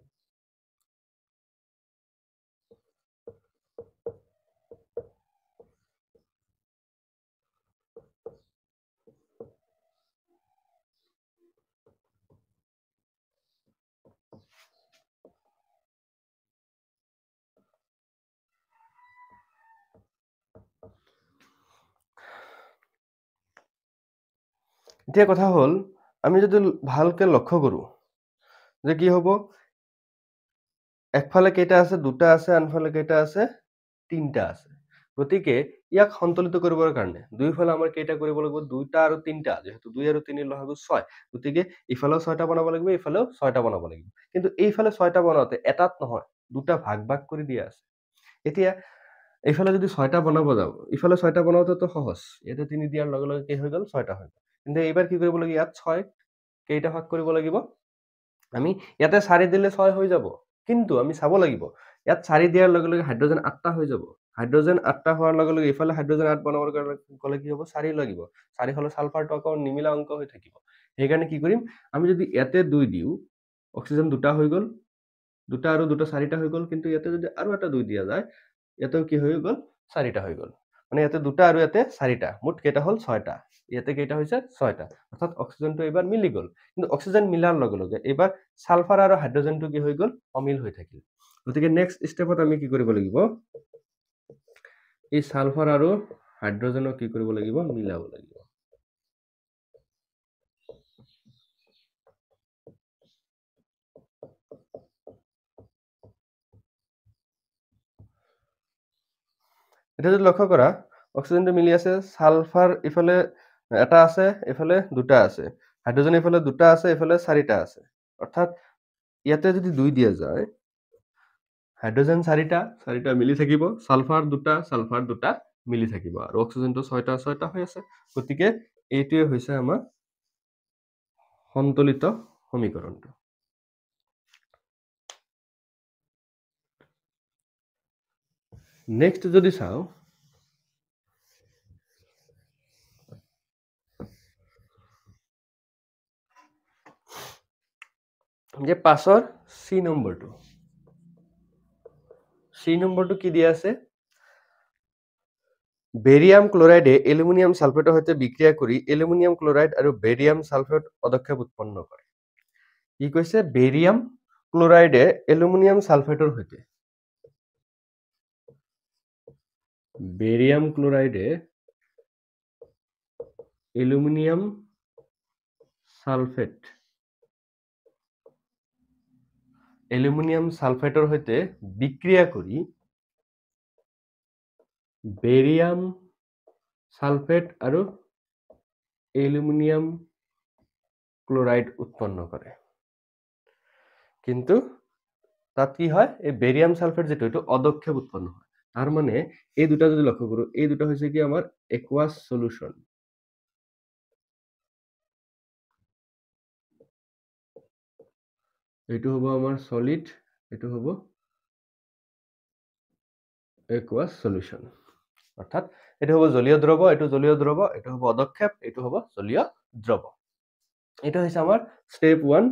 এতিয়া কথা হল আমি যদি ভালকে লক্ষ্য কৰো যে কি হ'ব একফালে কেইটা আছে দুটা আছে আনফালে কেইটা আছে তিনটা আছে গতিকে ইয়াক সন্তুলিত কৰিবৰ কাৰণে দুইফালে আমাৰ কেইটা কৰিব লাগিব দুটা আৰু তিনটা যেহেতু 2 আৰু 3 লহব 6 গতিকে ইফালেও 6টা বনাব লাগিব ইফালেও 6টা বনাব লাগিব কিন্তু এইফালে 6টা বনাওতে এটাত নহয় দুটা ভাগ ভাগ কৰি দিয়া আছে এতিয়া এইফালে যদি 6টা বনাব যাও ইফালে 6টা বনাওতে তো সহজ এটা 3 দিয়াৰ লগে লগে কি হৈ গল 6টা হৈ গল কিন্তু এইবাৰ কি কৰিব লাগিব ইয়াত 6 কেইটা ভাগ কৰিব লাগিব আমি ইয়াতে 4 দিলে 6 হৈ যাব কিন্তু আমি চাব লাগিব ইয়াত 4 দিয়াৰ লগে লগে হাইড্ৰোজেন 8টা হৈ যাব হাইড্ৰোজেন 8টা হোৱাৰ লগে লগে ইফালে হাইড্ৰোজেন 8 বনাবৰ কাৰণে কলে কি হ'ব 4 লাগিব 4 হলে সালফাৰটো আকৌ নিমিলা অংক হৈ থাকিব হেকাৰণে কি কৰিম আমি যদি ইয়াতে 2 দিও অক্সিজেন দুটা হৈ গল দুটা আৰু দুটা 4টা হৈ গল কিন্তু ইয়াতে যদি আৰু এটা 2 দিয়া যায় ইয়াতেও কি হৈ গল 4টা হৈ গল মানে ইয়াতে দুটা আৰু ইয়াতে চাৰিটা, মুঠ কেইটা হ'ল 6টা। ইয়াতে কেইটা হৈছে 6টা, অৰ্থাৎ অক্সিজেনটো এইবাৰ মিলি গ'ল। কিন্তু অক্সিজেন মিলাৰ লগে লগে এইবাৰ সালফাৰ আৰু হাইড্ৰজেনটো কি হৈ গ'ল, অমিল হৈ থাকিল। গতিকে নেক্সট ষ্টেপত আমি কি কৰিব লাগিব, এই সালফাৰ আৰু হাইড্ৰজেনক কি কৰিব লাগিব, মিলাব লাগিব। এটা যদি লক্ষ্য কৰা, অক্সিজেনটো মিলি আছে, সালফাৰ ইফালে এটা আছে, এফালে দুটা আছে, হাইড্ৰোজেন এফালে দুটা আছে, এফালে চাৰিটা আছে। অৰ্থাৎ ইয়াতে যদি 2 দিয়া যায়, হাইড্ৰোজেন চাৰিটা মিলি থাকিব, সালফাৰ দুটা মিলি থাকিব, আৰু অক্সিজেনটো 6টা হৈ আছে। গতিকে এইটোৱে হৈছে আমাৰ সন্তুলিত সমীকৰণটো। নেক্সট যদি চাও, যে 5ৰ সি নম্বৰটো কি দিয়া আছে, বেৰিয়াম ক্লোৰাইডে এলুমিনিয়াম সালফেটৰ সৈতে বিক্ৰিয়া কৰি এলুমিনিয়াম ক্লোৰাইড আৰু বেৰিয়াম সালফেট পদক্ষেপ উৎপন্ন কৰে। কি কৈছে, বেৰিয়াম ক্লোৰাইডে এলুমিনিয়াম সালফেটৰ সৈতে বেৰিয়াম ক্লোৰাইডে এলুমিনিয়াম সালফেটৰ সৈতে বিক্ৰিয়া কৰি বেৰিয়াম সালফেট আৰু এলুমিনিয়াম ক্লোরাইড উৎপন্ন করে। কিন্তু তাত কি হয়, এই বেরিয়াম সালফেট যেটা এটা অদক্ষেপ উৎপন্ন হয়। তার মানে এই দুটা যদি লক্ষ্য করো, এই দুটা হচ্ছে কি আমার একুয়াস সলিউশন। এইটো হবো আমার সলিড, এইটো হবো একুয়াস সলিউশন। অর্থাৎ এটা হবো জলীয় দ্রব, এটো জলীয় দ্রব, এটা হবো অদক্ষেপ, এটো হবো জলীয় দ্রব। এটা হচ্ছে আমার স্টেপ 1,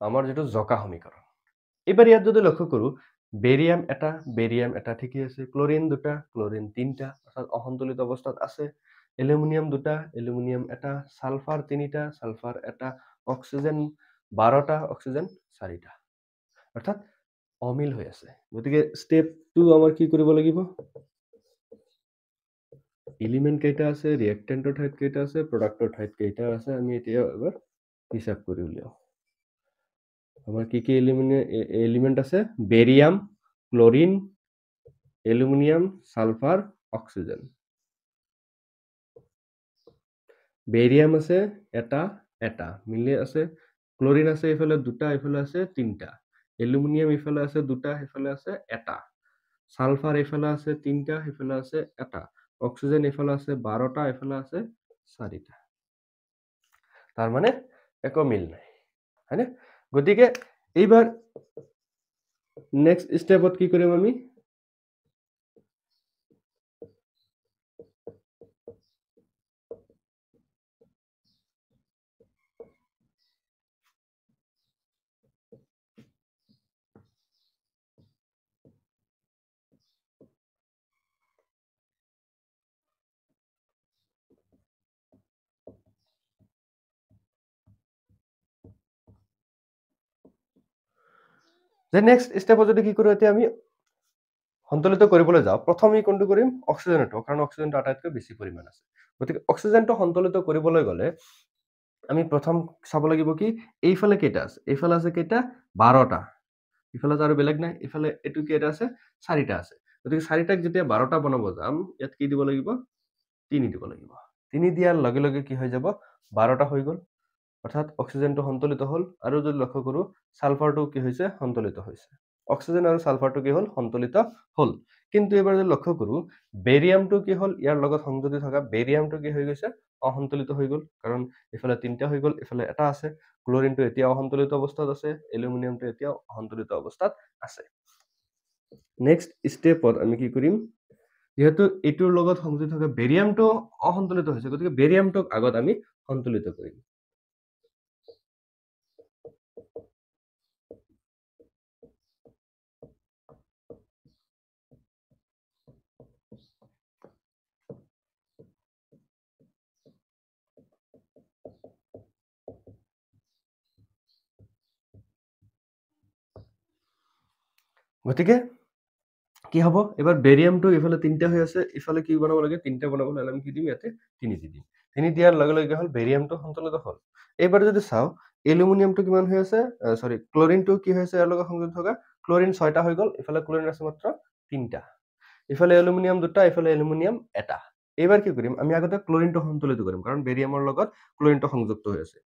আমার যেটা জকা সমীকরণ। এবার ইয়াত যদি লক্ষ্য করো, বেরিয়াম এটা ঠিকই আছে, ক্লোরিন দুটা, ক্লোরিন 3টা, অর্থাৎ অসন্তুলিত অবস্থাত আছে, এলুমিনিয়াম দুটা, এলুমিনিয়াম এটা, সালফার 3টা, সালফার এটা, অক্সিজেন 12টা, অক্সিজেন 4টা, অর্থাৎ অমিল হৈ আছে। গতিকে স্টেপ 2 আমাৰ কি কৰিব লাগিব, এলিমেন্ট কেইটা আছে, ৰিয়েক্টেন্টৰ ঠাইত কেইটা আছে, প্ৰডাক্টৰ ঠাইত কেইটা আছে, আমি এতিয়া এবাৰ হিসাব কৰি উলিয়াও। আমার কি কি এলিমেন্ট আছে, barium, chlorine, aluminium, sulphur, oxygen. Barium আছে এটা মিলি আছে, ক্লোরিন আছে এফালে দুটা, এফালে আছে 3টা, এলুমিনিয়াম এফালে আছে দুটা, এফালে আছে এটা, সালফার এফালে আছে 3টা, এফালে আছে এটা, অক্সিজেন এফালে আছে 12টা, এফালে আছে 4টা। তার মানে একো মিল নাই, হয়নে? গতিকে এইবার নেক্সট স্টেপত কি কৰিম আমি, যে নেক্সট স্টেপত যদি কি কৰো, এতিয়া আমি সন্তুলিত কৰিবলৈ যাওঁ, প্ৰথম আমি কোনটো কৰিম, অক্সিজেনটো, কাৰণ অক্সিজেনটো আটাইতকৈ বেছি পৰিমাণ আছে। গতিকে অক্সিজেনটো সন্তুলিত কৰিবলৈ গ'লে আমি প্ৰথম চাব লাগিব কি, এইফালে কেইটা আছে, এইফালে আছে কেইটা, 12টা, ইফালে আৰু বেলেগ নাই, ইফালে এইটো কেইটা আছে, 4টা আছে। গতিকে 4টাক যেতিয়া 12টা বনাব যাম, ইয়াত কি দিব লাগিব, 3 দিব লাগিব। 3 দিয়াৰ লগে লগে কি হৈ যাব, 12টা হৈ গ'ল, অৰ্থাৎ অক্সিজেনটো সন্তুলিত হল। আৰু যদি লক্ষ্য কৰো, সালফাৰটো কি হৈছে, সন্তুলিত হৈছে। অক্সিজেন আৰু সালফাৰটো কি হল, সন্তুলিত হল। কিন্তু এবাৰ যদি লক্ষ্য কৰো, বেৰিয়ামটো কি হল, ইয়াৰ লগত সংযোজিত থকা বেৰিয়ামটো কি হৈ গৈছে, অসন্তুলিত হৈ গ'ল, কাৰণ এফালে 3টা হৈ গ'ল, এফালে এটা আছে, ক্লোৰিনটো এতিয়া অসন্তুলিত অৱস্থাত আছে, এলুমিনিয়ামটো এতিয়া অসন্তুলিত অৱস্থাত আছে। নেক্সট স্টেপত আমি কি কৰিম, যেহেতু এইটোৰ লগত সংযোজিত থকা বেৰিয়ামটো অসন্তুলিত হৈছে, গতিকে বেৰিয়ামটোক আগত আমি সন্তুলিত কৰিম। গতিকে কি হ'ব এবাৰ বেৰিয়ামটো ইফালে 3টা হৈ আছে ইফালে কি বনাব লাগে 3টা বনাব হ'লে আমি কি দিম ইয়াতে 3 দি দিম 3 দিয়াৰ লগে লগে হ'ল বেৰিয়ামটো সন্তুলিত হ'ল এইবাৰ যদি চাওঁ এলুমিনিয়ামটো কিমান হৈ আছে সৰি ক্লোৰিনটো কি হৈছে ইয়াৰ লগত সংযুক্ত থকা ক্লোৰিন 6টা হৈ গ'ল ইফালে ক্লোৰিন আছে মাত্ৰ 3টা ইফালে এলুমিনিয়াম 2টা ইফালে এলুমিনিয়াম এটা এইবাৰ কি কৰিম আমি আগতে ক্লোৰিনটো সন্তুলিত কৰিম কাৰণ বেৰিয়ামৰ লগত ক্লোৰিনটো সংযুক্ত হৈ আছে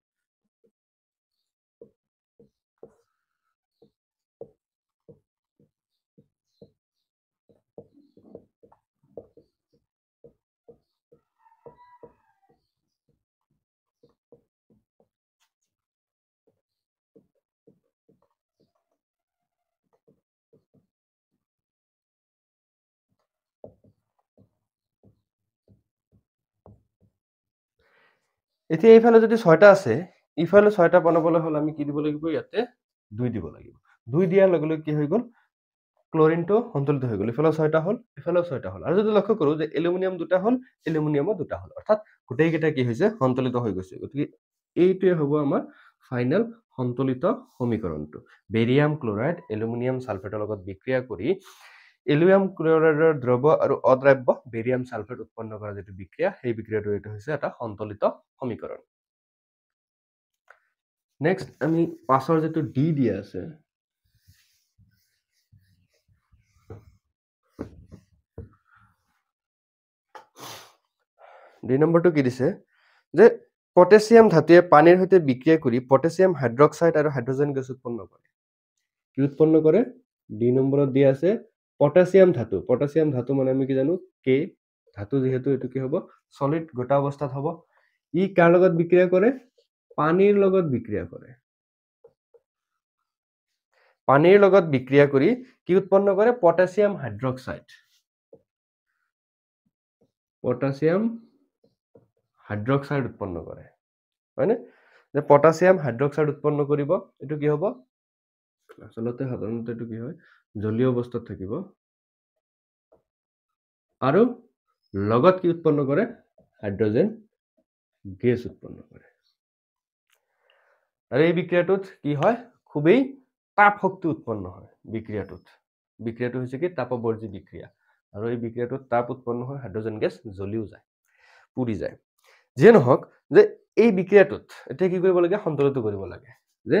এতিয়া এইফালে যদি 6টা আছে ইফালে 6টা বনাবলৈ হলে আমি কি দিব লাগিব ইয়াতে 2 দিব লাগিব 2 দিয়াৰ লগে লগে কি হৈ গ'ল ক্লোৰিনটো সন্তুলিত হৈ গ'ল ইফালে 6টা হ'ল ইফালেও 6টা হ'ল আৰু যদি লক্ষ্য কৰো যে এলুমিনিয়াম 2টা হ'ল এলুমিনিয়ামও 2টা হ'ল অৰ্থাৎ গোটেইকেইটা কি হৈছে সন্তুলিত হৈ গৈছে গতিকে এইটোৱে হ'ব আমাৰ ফাইনেল সন্তুলিত সমীকৰণটো বেৰিয়াম ক্লোৰাইড এলুমিনিয়াম সালফেটৰ লগত বিক্ৰিয়া কৰি এলুমিনিয়াম ক্লোৰাইডৰ দ্ৰৱ আৰু অদ্ৰাব্য বেৰিয়াম সালফেট উৎপন্ন কৰা যেটো বিক্ৰিয়া সেই বিক্ৰিয়াটো এইটো হৈছে এটা সন্তুলিত সমীকৰণ নেক্সট আমি পাছৰ যেটো ডি দিয়া আছে দুই নম্বৰটো কি দিছে যে পটাছিয়াম ধাতুৱে পানীৰ সৈতে বিক্ৰিয়া কৰি পটাছিয়াম হাইড্ৰক্সাইড আৰু হাইড্ৰোজেন গেছ উৎপন্ন কৰে কি উৎপন্ন কৰে দুই নম্বৰত দিয়া আছে পটাছিয়াম ধাতু মানে আমি কি জানো কে ধাতু যেহেতু এটো কি হ'ব সলিড গোটা অৱস্থাত হ'ব ই কাৰ লগত বিক্ৰিয়া কৰে পানীৰ লগত বিক্ৰিয়া কৰে পানীৰ লগত বিক্ৰিয়া কৰি কি উৎপন্ন কৰে পটাছিয়াম হাইড্ৰক্সাইড উৎপন্ন কৰে হয়নে যে পটাছিয়াম হাইড্ৰক্সাইড উৎপন্ন কৰিব এটো কি হ'ব আসলতে সাধাৰণতে এটো কি হয় জলীয় অৱস্থাত থাকিব আৰু লগত কি উৎপন্ন কৰে হাইড্ৰোজেন গেছ উৎপন্ন কৰে আৰু এই বিক্ৰিয়াটোত কি হয় খুবেই তাপ শক্তি উৎপন্ন হয় বিক্ৰিয়াটো হৈছে কি তাপবৰ্জী বিক্ৰিয়া আৰু এই বিক্ৰিয়াটোত তাপ উৎপন্ন হয় হাইড্ৰোজেন গেছ জ্বলিও যায় পুৰি যায় যে নহওক যে এই বিক্ৰিয়াটোত এতিয়া কি কৰিব লাগে সন্তুলিত কৰিব লাগে যে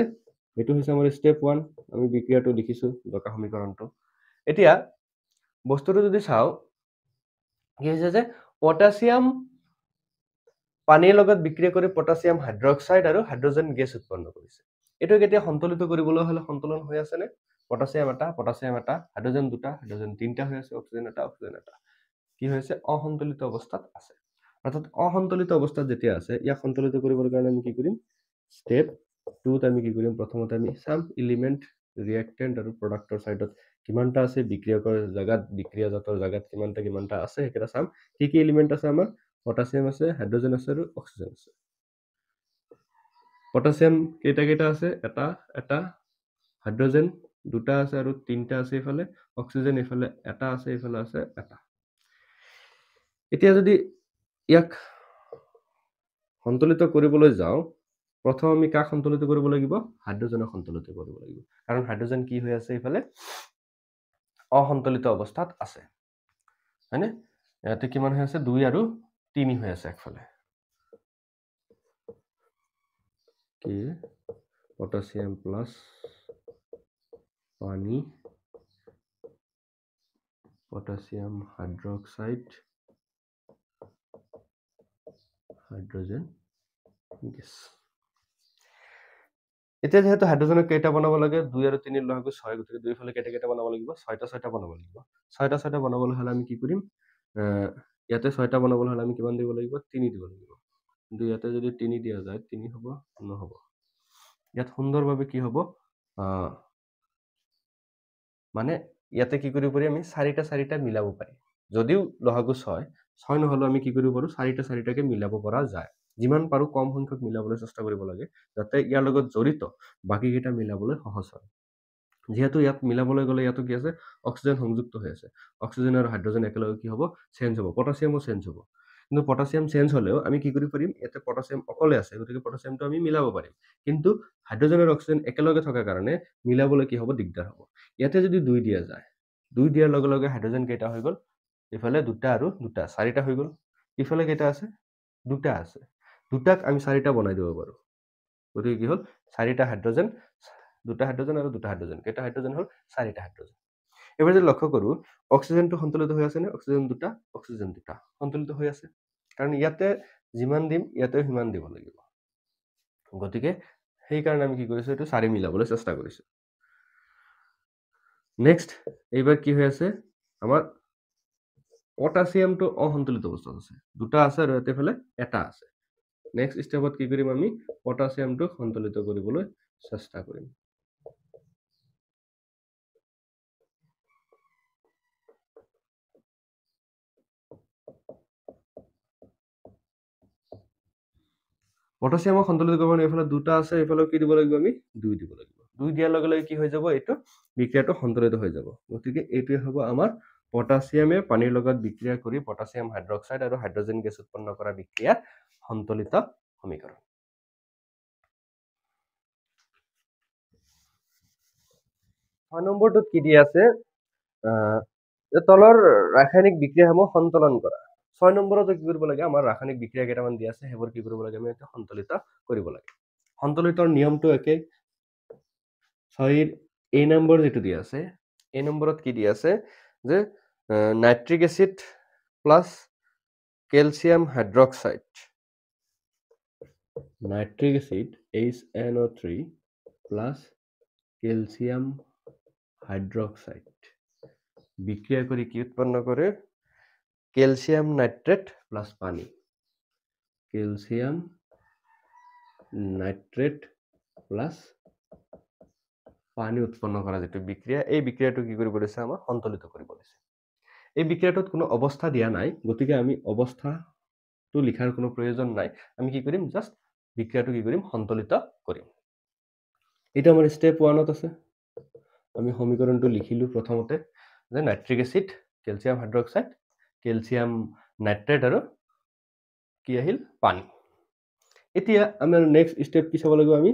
এটো হৈছে আমাৰ স্টেপ 1 আমি বিক্ৰিয়াটো লিখিছো দকা সমীকৰণটো এতিয়া বস্তুটো যদি চাও কি হৈছে যে পটাছিয়াম পানীৰ লগত বিক্ৰিয়া কৰি পটাছিয়াম হাইড্ৰক্সাইড আৰু হাইড্ৰোজেন গেছ উৎপন্ন কৰিছে এটো কেতিয়া সন্তুলিত কৰিবলৈ হলে সন্তুলন হৈ আছে নে পটাছিয়াম এটা হাইড্ৰোজেন দুটা হাইড্ৰোজেন তিনটা হৈ আছে অক্সিজেন এটা কি হৈছে অসন্তুলিত অৱস্থাত আছে অৰ্থাৎ অসন্তুলিত অৱস্থাত যেতিয়া আছে ইয়াক সন্তুলিত কৰিবৰ কাৰণে আমি কি কৰিম স্টেপ 2 ত আমি কি কৰিম প্ৰথমতে আমি সাম এলিমেন্ট ৰিঅ্যাক্টেন্ট আৰু প্ৰডাক্টৰ সাইডত কিমানটা আছে বিক্ৰিয়কৰ জাগাত বিক্ৰিয়াজাতৰ জাগাত কিমানটা আছে হেকেটা সাম কি এলিমেন্ট আছে আমাৰ পটাছিয়াম আছে হাইড্ৰোজেন আছে আৰু অক্সিজেন আছে পটাছিয়াম কেইটা আছে এটা হাইড্ৰোজেন দুটা আছে আৰু তিনটা আছে ইফালে অক্সিজেন ইফালে এটা আছে ইফালে আছে এটা এতিয়া যদি ইয়াক সন্তুলিত কৰিবলৈ যাও প্ৰথম আমি কাক সন্তুলিত কৰিব লাগিব হাইড্ৰোজেনক সন্তুলিত কৰিব লাগিব কাৰণ হাইড্ৰোজেন কি হৈ আছে ইফালে অসন্তুলিত অৱস্থাত আছে হয়নে ইয়াতে কিমান হৈ আছে 2 আৰু 3 হৈ আছে একফালে কি পটাছিয়াম প্লাস পানী পটাছিয়াম হাইড্ৰক্সাইড হাইড্ৰোজেন গেছ এতিয়া যেহেতু হাইড্ৰোজেনক কেইটা বনাব লাগে 2 আৰু 3 লহাগু 6 গতিকে দুইফালে কেইটা বনাব লাগিব 6টা বনাব লাগিব 6টা বনাবলৈ হলে আমি কি কৰিম ইয়াতে 6টা বনাবলৈ হলে আমি কিমান দিব লাগিব 3 দিব লাগিব কিন্তু ইয়াতে যদি 3 দিয়া যায় 3 হ'ব নহব ইয়াত সুন্দৰভাৱে কি হ'ব মানে ইয়াতে কি কৰিব পাৰি আমি 4টা মিলাব পাৰি যদিও লহাগু 6 নহলে আমি কি কৰিব পাৰো 4টাকে মিলাব পৰা যায় যিমান পাৰো কম সংখ্যক মিলাবলৈ চেষ্টা কৰিব লাগে যাতে ইয়াৰ লগত জড়িত বাকি কেইটা মিলাবলৈ সহজ হয় যেহেতু ইয়াত মিলাবলৈ গলে ইয়াতো কি আছে অক্সিজেন সংযুক্ত হৈ আছে অক্সিজেন আৰু হাইড্ৰোজেন একেলগে কি হ'ব চেঞ্জ হ'ব পটাছিয়ামও চেঞ্জ হ'ব কিন্তু পটাছিয়াম চেঞ্জ হলেও আমি কি কৰিব পাৰিম ইয়াতে পটাছিয়াম অকলে আছে গতিকে পটাছিয়ামটো আমি মিলাব পাৰিম কিন্তু হাইড্ৰোজেন আৰু অক্সিজেন একেলগে থকাৰ কাৰণে মিলাবলৈ কি হ'ব দিগদাৰ হ'ব ইয়াতে যদি 2 দিয়া যায় 2 দিয়াৰ লগে লগে হাইড্ৰোজেন কেইটা হৈ গ'ল ইফালে দুটা আৰু দুটা চাৰিটা হৈ গ'ল ইফালে কেইটা আছে দুটা আছে দুটাক আমি চাৰিটা বনাই দিব পাৰো গতিকে কি হ'ল চাৰিটা হাইড্ৰোজেন দুটা হাইড্ৰোজেন আৰু দুটা হাইড্ৰোজেন কেইটা হাইড্ৰোজেন হ'ল চাৰিটা হাইড্ৰোজেন এবাৰ যদি লক্ষ্য কৰো অক্সিজেনটো সন্তুলিত হৈ আছে নে অক্সিজেন দুটা সন্তুলিত হৈ আছে কাৰণ ইয়াতে যিমান দিম ইয়াতে সিমান দিব লাগিব গতিকে সেই কাৰণে আমি কি কৰিছো এটো 4 মিলাবলৈ চেষ্টা কৰিছো নেক্সট এইবাৰ কি হৈ আছে আমাৰ পটাছিয়ামটো অসন্তুলিত অৱস্থাত আছে দুটা আছে আৰু ইয়াতে ফলে এটা আছে নেক্সট স্টেপত কি কৰিম আমি পটাছিয়ামটো সন্তুলিত কৰিবলৈ চেষ্টা কৰিম পটাছিয়ামক সন্তুলিত কৰিবলৈ এফালে দুটা আছে এফালে কি দিব লাগিব আমি 2 দিব লাগিব 2 দিয়াৰ লগে লগে কি হৈ যাব এইটো বিক্ৰিয়াটো সন্তুলিত হৈ যাব গতিকে এইটোৱে হ'ব আমাৰ পটাছিয়ামে পানীৰ লগত বিক্ৰিয়া কৰি পটাছিয়াম হাইড্ৰক্সাইড আৰু হাইড্ৰোজেন গেছ উৎপন্ন কৰা বিক্ৰিয়া সন্তুলিত সমীকৰণ 6 নম্বৰটোত কি দিয়া আছে তলৰ ৰাসায়নিক বিক্ৰিয়াসমূহ সন্তুলন কৰা 6 নম্বৰত কি কৰিব লাগে আমাৰ ৰাসায়নিক বিক্ৰিয়া কেইটামান দিয়া আছে হেবোৰ কি কৰিব লাগে আমি এটা সন্তুলিত কৰিব লাগে সন্তুলিতৰ নিয়মটো একে 6 এ নম্বৰ যেটো দিয়া আছে এ নম্বৰত কি দিয়া আছে যে nitric acid plus calcium hydroxide nitric acid HNO3 plus calcium hydroxide বিক্রিয়া করে কি উৎপন্ন করে ক্যালসিয়াম নাইট্রেট প্লাস পানি ক্যালসিয়াম নাইট্রেট প্লাস পানি উৎপন্ন করা যেটো বিক্রিয়া এই বিক্রিয়াটো কি কৰিব দিছে আমাৰ সন্তুলিত কৰিব দিছে এই বিক্ৰিয়াটোত কোনো অৱস্থা দিয়া নাই গতিকে আমি অৱস্থাটো লিখাৰ কোনো প্ৰয়োজন নাই আমি কি কৰিম জাস্ট বিক্ৰিয়াটো কি কৰিম সন্তুলিত কৰিম এটা আমাৰ স্টেপ 1ত আছে আমি সমীকৰণটো লিখিলো প্ৰথমতে যে nitric acid calcium hydroxide calcium nitrate আৰু কি আহিল পানী এতিয়া আমাৰ নেক্সট স্টেপ কি চাব লাগিব আমি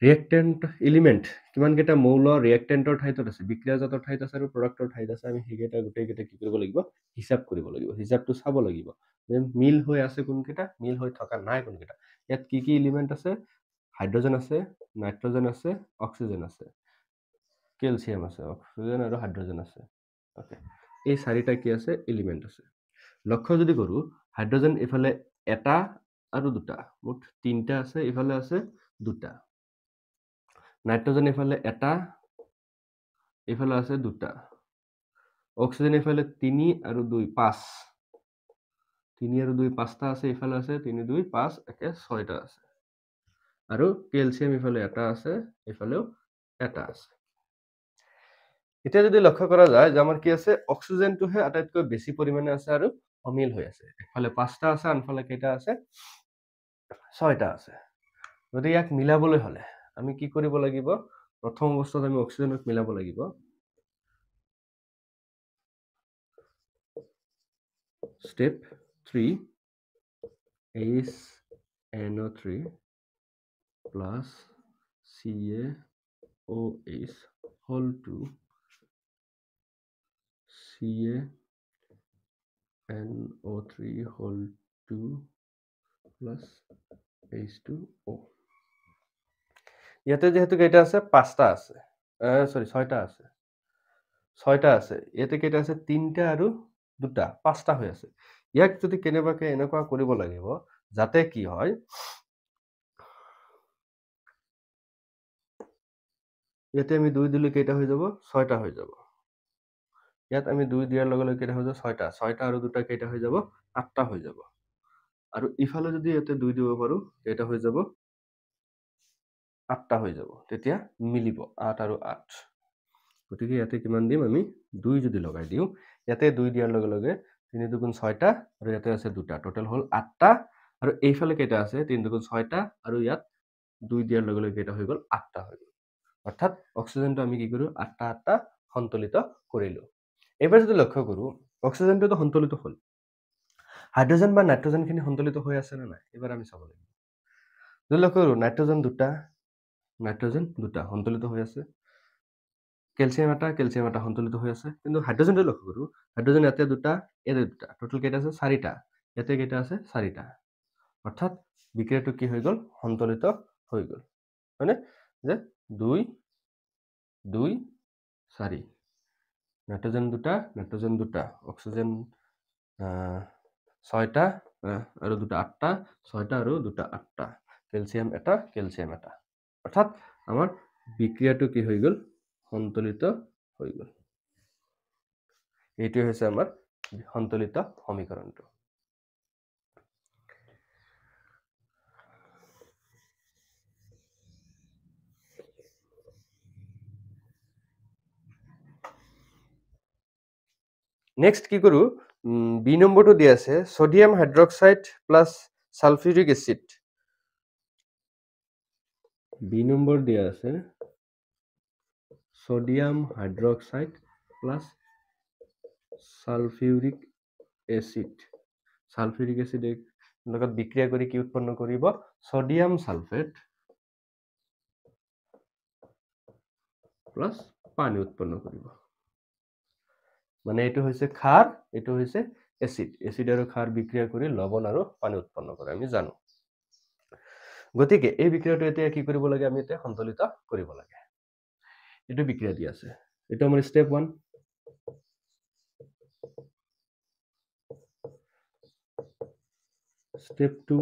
ৰিয়েক্টেন্ট এলিমেন্ট কিমান কেটা মৌল ৰিয়েক্টেন্টৰ ঠাইত আছে বিক্ৰিয়াজাতৰ ঠাইত আছে আৰু প্ৰডাক্টৰ ঠাইত আছে আমি হেগেটা গুটেই কেটা কি কৰিব লাগিব হিসাব কৰিব লাগিব হিসাবটো চাব লাগিব যে মিল হৈ আছে কোন কেটা মিল হৈ থকা নাই কোন কেটা ইয়াত কি কি এলিমেন্ট আছে হাইড্ৰোজেন আছে নাইট্ৰোজেন আছে অক্সিজেন আছে ক্যালসিয়াম আছে অক্সিজেন আৰু হাইড্ৰোজেন আছে ওকে এই চাৰিটা কি আছে এলিমেন্ট আছে লক্ষ্য যদি কৰো হাইড্ৰোজেন ইফালে এটা আৰু দুটা মুঠ তিনটা আছে ইফালে আছে দুটা নাইট্ৰোজেন ইফালে এটা ইফালে আছে দুটা অক্সিজেন ইফালে 3 আৰু 2 5 3 আৰু 2 5টা আছে ইফালে আছে 3 2 5 একে 6টা আছে আৰু ক্যালসিয়াম ইফালে এটা আছে ইফালেও এটা আছে এটা যদি লক্ষ্য কৰা যায় যে আমাৰ কি আছে অক্সিজেনটোহে আটাইতকৈ বেছি পৰিমাণে আছে আৰু অমিল হৈ আছে ইফালে 5টা আছে আনফালে কেইটা আছে 6টা আছে যদি ইয়াক মিলাবলৈ হলে আমি কি কৰিব লাগিব প্ৰথম অৱস্থাত আমি অক্সিজেনক মিলাব লাগিব step 3 HNO3 plus CaOH whole 2 CaNO3 whole 2 plus H2O ইয়াতে যেহেতু কেইটা আছে 5টা আছে সরি 6টা আছে 6টা আছে ইয়াতে কেইটা আছে 3টা আৰু দুটা 5টা হৈ আছে ইয়াক যদি কেনেবাকে এনেকুৱা কৰিব লাগিব যাতে কি হয় ইয়াতে আমি 2 দিলে কেইটা হৈ যাব 6টা হৈ যাব ইয়াত আমি 2 দিয়াৰ লগে লগে কেইটা হৈ যাব 6টা 6টা আৰু দুটা কেইটা হৈ যাব 8টা হৈ যাব আৰু ইফালে যদি ইয়াতে 2 দিব পাৰো কেইটা হৈ যাব 8টা হৈ যাব তেতিয়া মিলিব 8 আৰু 8 গতিকে ইয়াতে কিমান দিম আমি 2 যদি লগাই দিও ইয়াতে 2 দিয়াৰ লগে লগে 3 দুগুণ 6টা আৰু ইয়াতে আছে দুটা টোটাল হল 8টা আৰু এইফালে কেইটা আছে 3 দুগুণ 6টা আৰু ইয়াত 2 দিয়াৰ লগে লগে কেইটা হৈ গল 8টা হৈ গল অৰ্থাৎ অক্সিজেনটো আমি কি কৰো 8টা সন্তুলিত কৰিলো এবাৰ যদি লক্ষ্য কৰো অক্সিজেনটো সন্তুলিত হল হাইড্ৰোজেন বা নাইট্ৰোজেনখিনি সন্তুলিত হৈ আছে নে নাই এবাৰ আমি চাব লাগিব। যদি লক্ষ্য কৰোঁ নাইট্ৰোজেন দুটা সন্তুলিত হৈ আছে, কেলছিয়াম এটা সন্তুলিত হৈ আছে, কিন্তু হাইড্ৰোজেনটো লক্ষ্য কৰোঁ, হাইড্ৰোজেন ইয়াতে দুটা, ইয়াতে দুটা, টোটেল কেইটা আছে 4টা, ইয়াতে কেইটা আছে 4টা, অৰ্থাৎ বিক্ৰিয়াটো কি হৈ গ'ল সন্তুলিত হৈ গ'ল, হয়নে? যে 2 2 4 নাইট্ৰোজেন দুটা, অক্সিজেন 6টা আৰু দুটা 8টা, 6টা আৰু দুটা 8টা, কেলছিয়াম এটা, অৰ্থাৎ আমাৰ বিক্ৰিয়াটো কি হৈ গ'ল সন্তুলিত হৈ গ'ল। এইটোৱে হৈছে আমাৰ সন্তুলিত সমীকৰণটো। নেক্সট কি কৰোঁ, বি নম্বৰটো দিয়া আছে sodium hydroxide plus sulphuric acid. B number দিয়া আছে sodium hydroxide plus sulphuric acid. Sulphuric এসিডে লগত বিক্রিয়া করে কি উৎপন্ন করিব সোডিয়াম সালফেট প্লাস পানি উৎপন্ন করিব। মানে এটো হইছে ক্ষার, এটো হইছে এসিড। এসিড আর ক্ষার বিক্রিয়া করে লবণ আর পানি উৎপন্ন করে আমি জানো। গতিকে এই বিক্রিয়াটো এতিয়া কি কৰিব লাগে আমি এতিয়া সন্তুলিত কৰিব লাগে। এটো বিক্ৰিয়া দি আছে। এটা আমাৰ স্টেপ 1। স্টেপ 2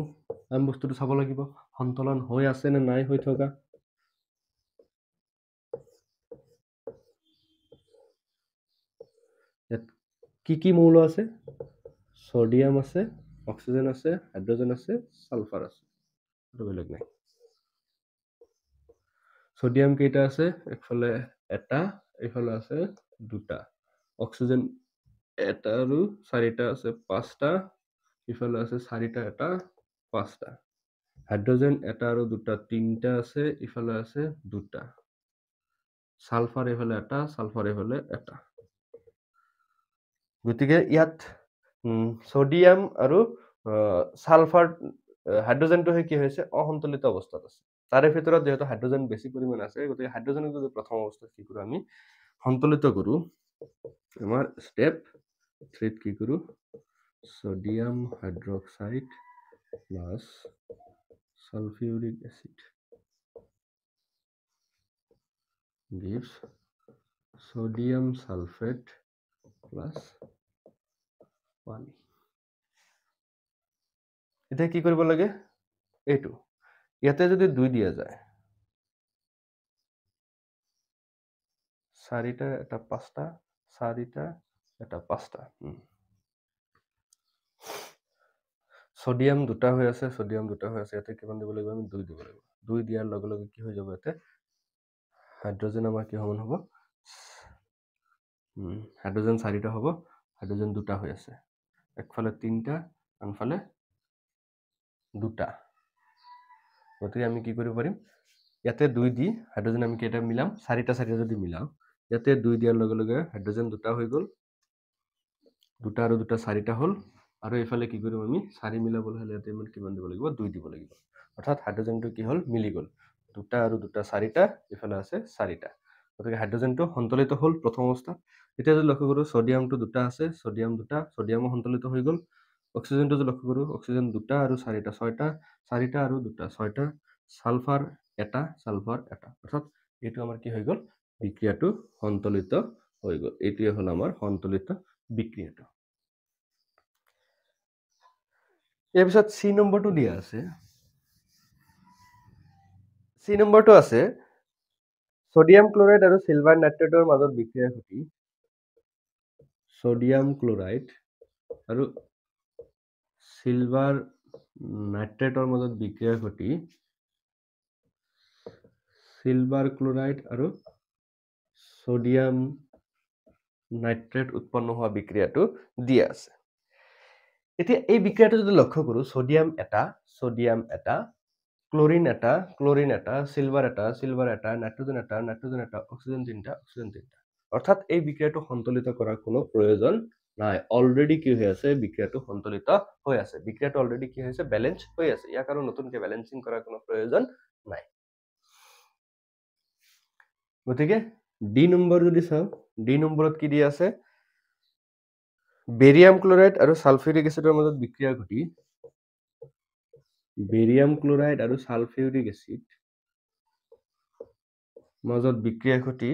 আমি বস্তুটো চাব লাগিব সন্তুলন হৈ আছে নে নাই হৈ থকা। কি মৌল আছে? সোডিয়াম আছে, অক্সিজেন আছে, হাইড্রোজেন আছে, সালফার আছে, আৰু বেলেগ নাই। সোডিয়াম কেইটা আছে? একফালে এটা, এইফালে আছে দুটা। অক্সিজেন এটা আৰু চাৰিটা আছে 5টা, ইফালে আছে 4টা এটা 5টা। হাইড্ৰোজেন এটা আৰু দুটা 3টা আছে, ইফালে আছে দুটা। সালফাৰ এইফালে এটা, সালফাৰ এইফালে এটা। গতিকে ইয়াত সোডিয়াম আৰু সালফাৰ হাইড্ৰোজেনটো কি হৈছে অসন্তুলিত অৱস্থাত আছে। তাৰে ভিতৰত যেহেতু হাইড্ৰোজেন বেছি পৰিমাণ আছে, গতিকে হাইড্ৰোজেনক যদি প্ৰথম অৱস্থাত কি কৰোঁ আমি সন্তুলিত কৰোঁ, আমাৰ স্টেপ 3 কি কৰোঁ sodium hydroxide plus sulphuric acid gives sodium sulfate plus পানি। এতিয়া কি কৰিব লাগে এইটো, ইয়াতে যদি 2 দিয়া যায় 4টা এটা 5টা, 4টা এটা 5টা। সোডিয়াম দুটা হৈ আছে, ইয়াতে কিমান দিব লাগিব আমি 2 দিব লাগিব। 2 দিয়াৰ লগে লগে কি হৈ যাব ইয়াতে হাইড্ৰোজেন আমাৰ কি সমান হ'ব হাইড্ৰোজেন 4টা হ'ব, হাইড্ৰোজেন দুটা হৈ আছে, একফালে 3টা আনফালে দুটা। গতিকে আমি কি কৰিব পাৰিম ইয়াতে 2 দি হাইড্ৰোজেন আমি কেইটা মিলাম 4টা যদি মিলাও, ইয়াতে 2 দিয়াৰ লগে লগে হাইড্ৰোজেন দুটা হৈ গ'ল, দুটা আৰু দুটা 4টা হ'ল, আৰু এইফালে কি কৰিম আমি 4 মিলাবলৈ হ'লে ইয়াতে আমি কিমান দিব লাগিব 2 দিব লাগিব, অৰ্থাৎ হাইড্ৰোজেনটো কি হ'ল মিলি গ'ল, দুটা আৰু দুটা 4টা, ইফালে আছে 4টা। গতিকে হাইড্ৰোজেনটো সন্তুলিত হ'ল প্ৰথম অৱস্থাত। এতিয়া যদি লক্ষ্য কৰোঁ সোডিয়ামটো দুটা আছে, সোডিয়ামো সন্তুলিত হৈ গ'ল। অক্সিজেনটো যদি লক্ষ্য কৰোঁ অক্সিজেন দুটা আৰু 4টা 6টা, 4টা আৰু দুটা 6টা, সালফাৰ এটা, অৰ্থাৎ এইটো আমাৰ কি হৈ গ'ল বিক্ৰিয়াটো সন্তুলিত হৈ গ'ল। এইটোৱে হ'ল আমাৰ সন্তুলিত বিক্ৰিয়াটো। ইয়াৰ পিছত সি নম্বৰটো দিয়া আছে। সি নম্বৰটো আছে সোডিয়াম ক্লোৰাইড আৰু সিলভাৰ নাইট্ৰেটৰ মাজত বিক্ৰিয়া ঘটি সোডিয়াম ক্লোৰাইড আৰু সিলভাৰ নাইট্ৰেটৰ মাজত বিক্ৰিয়া ঘটি সিলভাৰ ক্লোৰাইড আৰু সোডিয়াম নাইট্ৰেট উৎপন্ন হোৱা বিক্ৰিয়াটো দিয়া আছে। এতিয়া এই বিক্ৰিয়াটো যদি লক্ষ্য কৰোঁ সোডিয়াম এটা, ক্লোরিন এটা, সিলভার এটা, নাইট্রোজেন এটা, অক্সিজেন 3টা, অর্থাৎ এই বিক্রিয়াটো সন্তুলিত করার কোনো প্রয়োজন নাই, অলৰেডি কি হৈ আছে, বিক্ৰিয়াটো সন্তুলিত হৈ আছে। বিক্ৰিয়াটো অলৰেডি কি হৈছে, বেলেঞ্চ হৈ আছে। ইয়াক আৰু নতুনকৈ বেলেঞ্চিং কৰাৰ কোনো প্ৰয়োজন নাই। গতিকে ডি নম্বৰ যদি চাওঁ, ডি নম্বৰত কি দিয়া আছে, বেৰিয়াম ক্লৰাইড আৰু ছালফিউৰিক এচিডৰ মাজত বিক্ৰিয়া ঘটি বেৰিয়াম ক্লৰাইড আৰু ছালফিউৰিক এচিড মাজত বিক্ৰিয়া ঘটি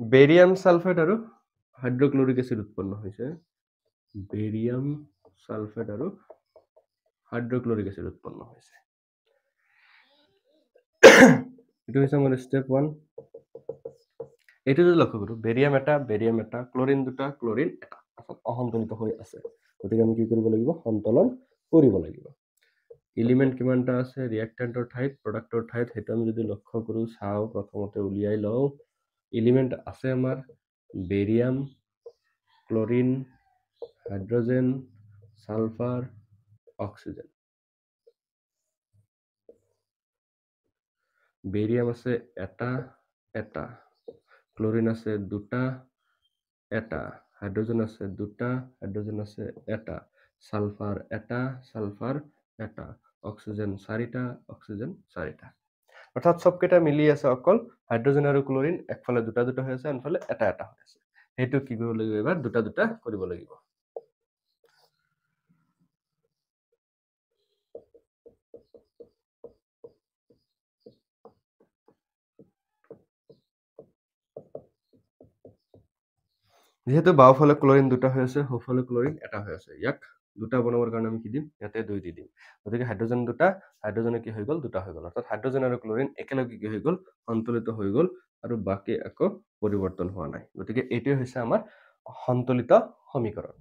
বেৰিয়াম ছালফেট আৰু হাইড্ৰক্লৰিক এচিড উৎপন্ন হৈছে। বেৰিয়াম ছালফেট আৰু হাইড্ৰক্লৰিক এচিড উৎপন্ন হৈছে। এইটো হৈছে আমাৰ ষ্টেপ 1। এইটো যদি লক্ষ্য কৰোঁ, বেৰিয়াম এটা, ক্লৰিন দুটা, ক্লৰিন এটা অসন্তুলিত হৈ আছে। গতিকে আমি কি কৰিব লাগিব, সন্তলন কৰিব লাগিব। এলিমেণ্ট কিমানটা আছে ৰিয়েক্টেণ্টৰ ঠাইত, প্ৰডাক্টৰ ঠাইত, সেইটো আমি যদি লক্ষ্য কৰোঁ, চাওঁ, প্ৰথমতে উলিয়াই লওঁ। এলিমেণ্ট আছে আমাৰ barium, chlorine, hydrogen, sulphur, oxygen. Barium আছে এটা, ক্লৰিন আছে দুটা, এটা, হাইড্ৰজেন আছে দুটা, হাইড্ৰজেন আছে এটা, সালফাৰ এটা, অক্সিজেন চাৰিটা, অৰ্থাৎ চবকেইটা মিলি আছে অকল হাইড্ৰজেন আৰু ক্লৰিন একফালে দুটা হৈ আছে, আনফালে এটা হৈ আছে। সেইটো কি কৰিব লাগিব, এবাৰ দুটা কৰিব লাগিব। যেহেতু বাওঁফালে ক্লৰিন দুটা হৈ আছে, সোঁফালে ক্লৰিন এটা হৈ আছে, ইয়াক দুটা বনাবৰ কাৰণে আমি কি দিম, ইয়াতে 2 দি দিম। গতিকে হাইড্ৰজেন দুটা, হাইড্ৰজেনে কি হৈ গ'ল, দুটা হৈ গ'ল। অৰ্থাৎ হাইড্ৰজেন আৰু ক্লৰিন একেলগে কি হৈ গ'ল, সন্তুলিত হৈ গ'ল, আৰু বাকী একো পৰিৱৰ্তন হোৱা নাই। গতিকে এইটোৱে হৈছে আমাৰ সন্তুলিত সমীকৰণ।